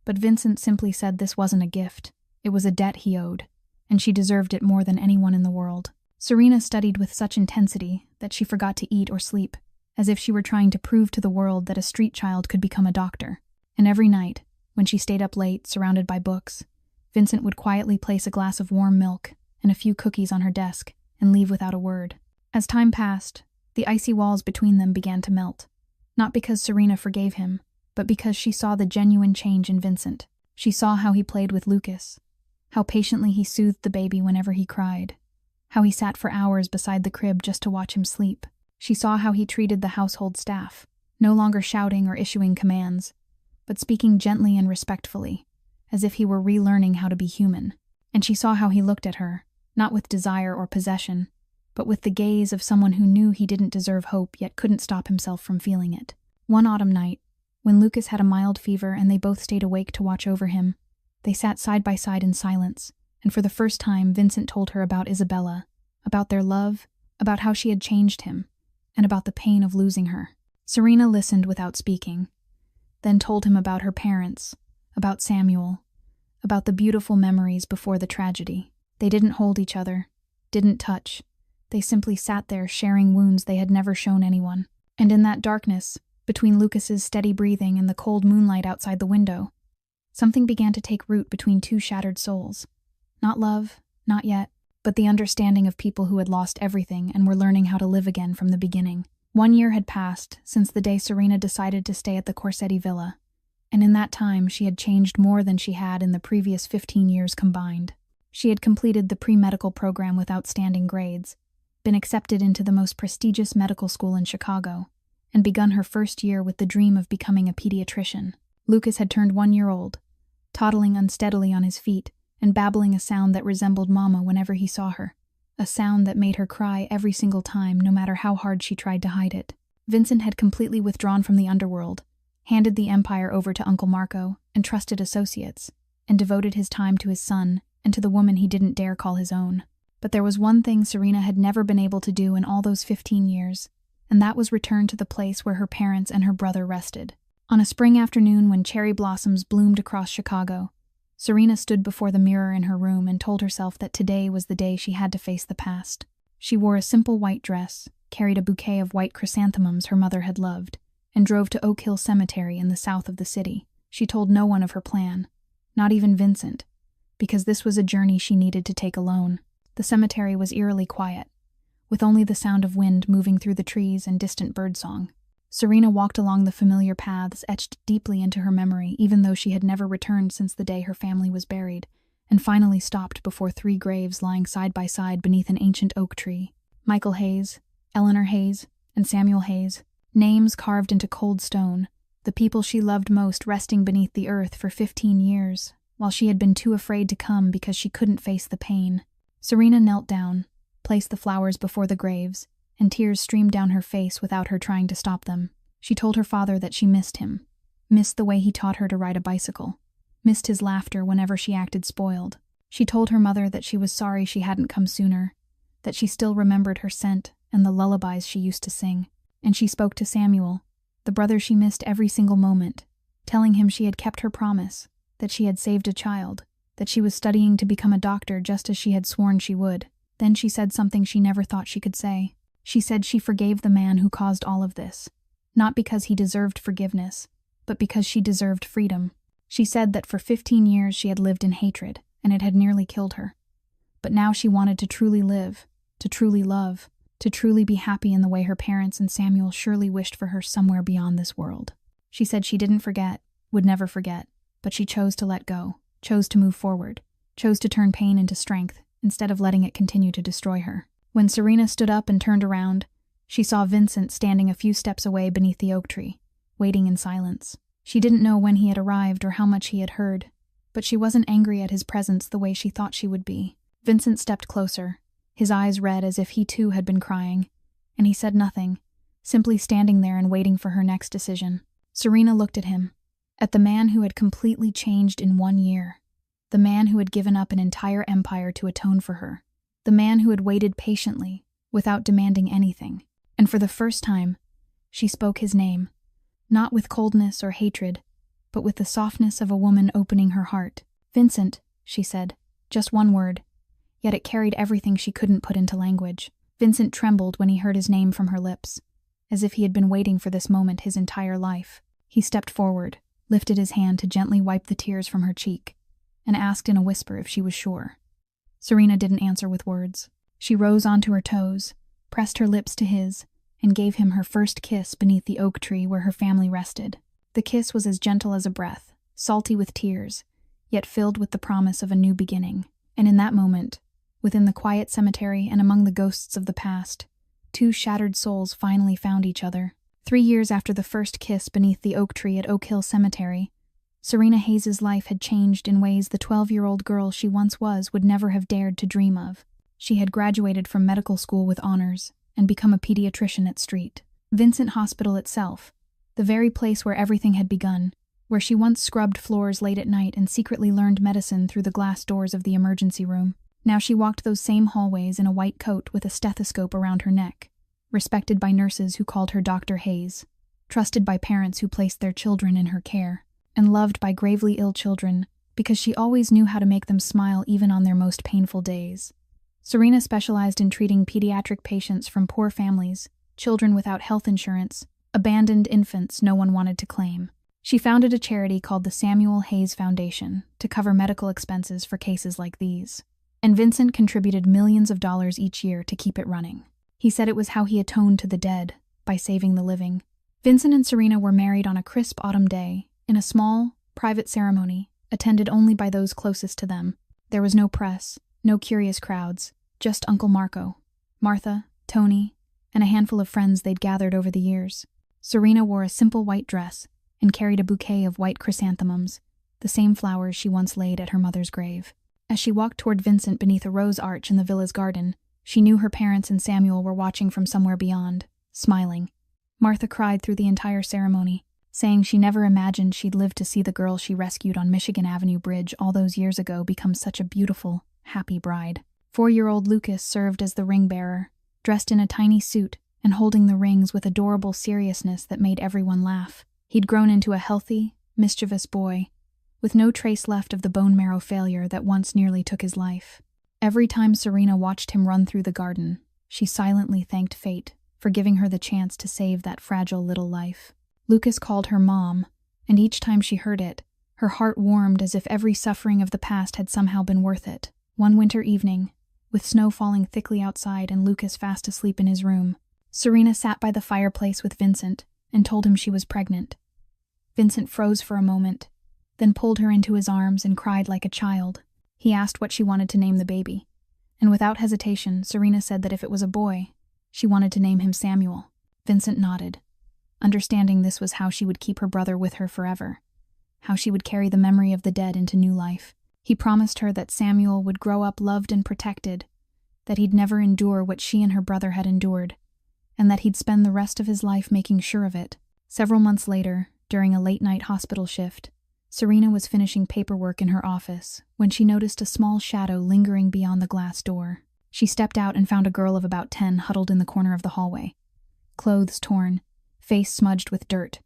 but Vincent simply said this wasn't a gift, it was a debt he owed, and she deserved it more than anyone in the world. Serena studied with such intensity that she forgot to eat or sleep, as if she were trying to prove to the world that a street child could become a doctor. And every night, when she stayed up late, surrounded by books, Vincent would quietly place a glass of warm milk and a few cookies on her desk and leave without a word. As time passed, the icy walls between them began to melt, not because Serena forgave him, but because she saw the genuine change in Vincent. She saw how he played with Lucas, how patiently he soothed the baby whenever he cried, how he sat for hours beside the crib just to watch him sleep. She saw how he treated the household staff, no longer shouting or issuing commands, but speaking gently and respectfully, as if he were relearning how to be human. And she saw how he looked at her, not with desire or possession, but with the gaze of someone who knew he didn't deserve hope yet couldn't stop himself from feeling it. One autumn night, when Lucas had a mild fever and they both stayed awake to watch over him, they sat side by side in silence, and for the first time Vincent told her about Isabella, about their love, about how she had changed him, and about the pain of losing her. Serena listened without speaking, then told him about her parents, about Samuel, about the beautiful memories before the tragedy. They didn't hold each other, didn't touch. They simply sat there sharing wounds they had never shown anyone. And in that darkness, between Lucas's steady breathing and the cold moonlight outside the window, something began to take root between two shattered souls. Not love, not yet, but the understanding of people who had lost everything and were learning how to live again from the beginning. 1 year had passed since the day Serena decided to stay at the Corsetti villa, and in that time she had changed more than she had in the previous 15 years combined. She had completed the pre-medical program with outstanding grades, been accepted into the most prestigious medical school in Chicago, and begun her first year with the dream of becoming a pediatrician. Lucas had turned 1 year old, toddling unsteadily on his feet and babbling a sound that resembled Mama whenever he saw her, a sound that made her cry every single time, no matter how hard she tried to hide it. Vincent had completely withdrawn from the underworld, handed the empire over to Uncle Marco and trusted associates, and devoted his time to his son and to the woman he didn't dare call his own. But there was one thing Serena had never been able to do in all those 15 years, and that was return to the place where her parents and her brother rested. On a spring afternoon when cherry blossoms bloomed across Chicago, Serena stood before the mirror in her room and told herself that today was the day she had to face the past. She wore a simple white dress, carried a bouquet of white chrysanthemums her mother had loved, and drove to Oak Hill Cemetery in the south of the city. She told no one of her plan, not even Vincent, because this was a journey she needed to take alone. The cemetery was eerily quiet, with only the sound of wind moving through the trees and distant birdsong. Serena walked along the familiar paths etched deeply into her memory, even though she had never returned since the day her family was buried, and finally stopped before 3 graves lying side by side beneath an ancient oak tree. Michael Hayes, Eleanor Hayes, and Samuel Hayes, names carved into cold stone, the people she loved most resting beneath the earth for 15 years, while she had been too afraid to come because she couldn't face the pain. Serena knelt down, placed the flowers before the graves, and tears streamed down her face without her trying to stop them. She told her father that she missed him, missed the way he taught her to ride a bicycle, missed his laughter whenever she acted spoiled. She told her mother that she was sorry she hadn't come sooner, that she still remembered her scent and the lullabies she used to sing. And she spoke to Samuel, the brother she missed every single moment, telling him she had kept her promise, that she had saved a child, that she was studying to become a doctor just as she had sworn she would. Then she said something she never thought she could say. She said she forgave the man who caused all of this, not because he deserved forgiveness, but because she deserved freedom. She said that for 15 years she had lived in hatred, and it had nearly killed her. But now she wanted to truly live, to truly love, to truly be happy in the way her parents and Samuel surely wished for her somewhere beyond this world. She said she didn't forget, would never forget, but she chose to let go, chose to move forward, chose to turn pain into strength instead of letting it continue to destroy her. When Serena stood up and turned around, she saw Vincent standing a few steps away beneath the oak tree, waiting in silence. She didn't know when he had arrived or how much he had heard, but she wasn't angry at his presence the way she thought she would be. Vincent stepped closer, his eyes red as if he too had been crying, and he said nothing, simply standing there and waiting for her next decision. Serena looked at him, at the man who had completely changed in 1 year, the man who had given up an entire empire to atone for her, the man who had waited patiently, without demanding anything. And for the first time, she spoke his name, not with coldness or hatred, but with the softness of a woman opening her heart. "Vincent," she said, just one word, yet it carried everything she couldn't put into language. Vincent trembled when he heard his name from her lips, as if he had been waiting for this moment his entire life. He stepped forward, lifted his hand to gently wipe the tears from her cheek, and asked in a whisper if she was sure. Serena didn't answer with words. She rose onto her toes, pressed her lips to his, and gave him her first kiss beneath the oak tree where her family rested. The kiss was as gentle as a breath, salty with tears, yet filled with the promise of a new beginning. And in that moment, within the quiet cemetery and among the ghosts of the past, two shattered souls finally found each other. 3 years after the first kiss beneath the oak tree at Oak Hill Cemetery, Serena Hayes' life had changed in ways the 12-year-old girl she once was would never have dared to dream of. She had graduated from medical school with honors and become a pediatrician at St. Vincent Hospital itself, the very place where everything had begun, where she once scrubbed floors late at night and secretly learned medicine through the glass doors of the emergency room. Now she walked those same hallways in a white coat with a stethoscope around her neck, respected by nurses who called her Dr. Hayes, trusted by parents who placed their children in her care, and loved by gravely ill children because she always knew how to make them smile even on their most painful days. Serena specialized in treating pediatric patients from poor families, children without health insurance, abandoned infants no one wanted to claim. She founded a charity called the Samuel Hayes Foundation to cover medical expenses for cases like these. And Vincent contributed millions of dollars each year to keep it running. He said it was how he atoned to the dead, by saving the living. Vincent and Serena were married on a crisp autumn day, in a small, private ceremony, attended only by those closest to them. There was no press, no curious crowds, just Uncle Marco, Martha, Tony, and a handful of friends they'd gathered over the years. Serena wore a simple white dress and carried a bouquet of white chrysanthemums, the same flowers she once laid at her mother's grave. As she walked toward Vincent beneath a rose arch in the villa's garden, she knew her parents and Samuel were watching from somewhere beyond, smiling. Martha cried through the entire ceremony, saying she never imagined she'd live to see the girl she rescued on Michigan Avenue Bridge all those years ago become such a beautiful, happy bride. 4-year-old Lucas served as the ring bearer, dressed in a tiny suit and holding the rings with adorable seriousness that made everyone laugh. He'd grown into a healthy, mischievous boy, with no trace left of the bone marrow failure that once nearly took his life. Every time Serena watched him run through the garden, she silently thanked fate for giving her the chance to save that fragile little life. Lucas called her Mom, and each time she heard it, her heart warmed as if every suffering of the past had somehow been worth it. One winter evening, with snow falling thickly outside and Lucas fast asleep in his room, Serena sat by the fireplace with Vincent and told him she was pregnant. Vincent froze for a moment, then pulled her into his arms and cried like a child. He asked what she wanted to name the baby, and without hesitation, Serena said that if it was a boy, she wanted to name him Samuel. Vincent nodded, understanding this was how she would keep her brother with her forever, how she would carry the memory of the dead into new life. He promised her that Samuel would grow up loved and protected, that he'd never endure what she and her brother had endured, and that he'd spend the rest of his life making sure of it. Several months later, during a late-night hospital shift, Serena was finishing paperwork in her office when she noticed a small shadow lingering beyond the glass door. She stepped out and found a girl of about 10 huddled in the corner of the hallway. Clothes torn, face smudged with dirt,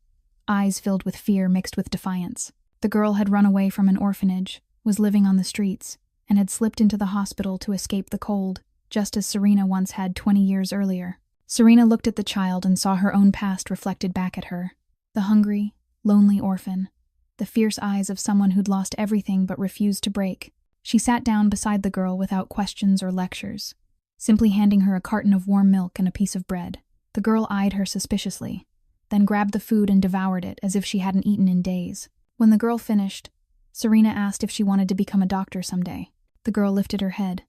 eyes filled with fear mixed with defiance. The girl had run away from an orphanage, was living on the streets, and had slipped into the hospital to escape the cold, just as Serena once had 20 years earlier. Serena looked at the child and saw her own past reflected back at her. The hungry, lonely orphan, the fierce eyes of someone who'd lost everything but refused to break. She sat down beside the girl without questions or lectures, simply handing her a carton of warm milk and a piece of bread. The girl eyed her suspiciously, then grabbed the food and devoured it as if she hadn't eaten in days. When the girl finished, Serena asked if she wanted to become a doctor someday. The girl lifted her head,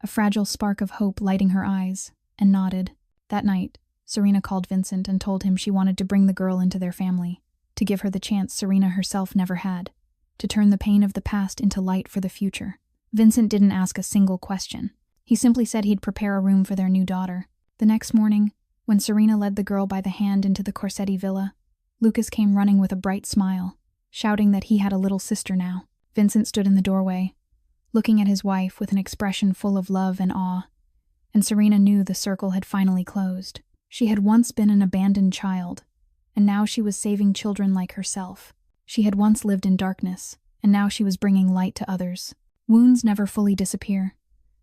a fragile spark of hope lighting her eyes, and nodded. That night, Serena called Vincent and told him she wanted to bring the girl into their family, to give her the chance Serena herself never had, to turn the pain of the past into light for the future. Vincent didn't ask a single question. He simply said he'd prepare a room for their new daughter. The next morning, when Serena led the girl by the hand into the Corsetti villa, Lucas came running with a bright smile, shouting that he had a little sister now. Vincent stood in the doorway, looking at his wife with an expression full of love and awe, and Serena knew the circle had finally closed. She had once been an abandoned child, and now she was saving children like herself. She had once lived in darkness, and now she was bringing light to others. Wounds never fully disappear,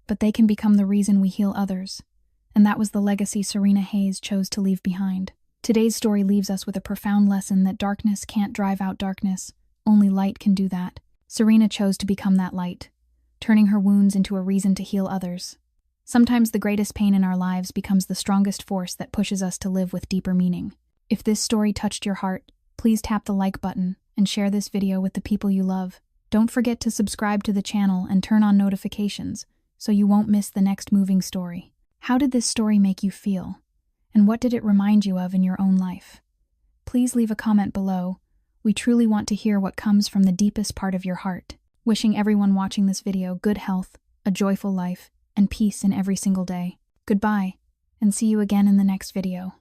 but they can become the reason we heal others, and that was the legacy Serena Hayes chose to leave behind. Today's story leaves us with a profound lesson that darkness can't drive out darkness, only light can do that. Serena chose to become that light, turning her wounds into a reason to heal others. Sometimes the greatest pain in our lives becomes the strongest force that pushes us to live with deeper meaning. If this story touched your heart, please tap the like button and share this video with the people you love. Don't forget to subscribe to the channel and turn on notifications so you won't miss the next moving story. How did this story make you feel? And what did it remind you of in your own life? Please leave a comment below. We truly want to hear what comes from the deepest part of your heart. Wishing everyone watching this video good health, a joyful life, and peace in every single day. Goodbye, and see you again in the next video.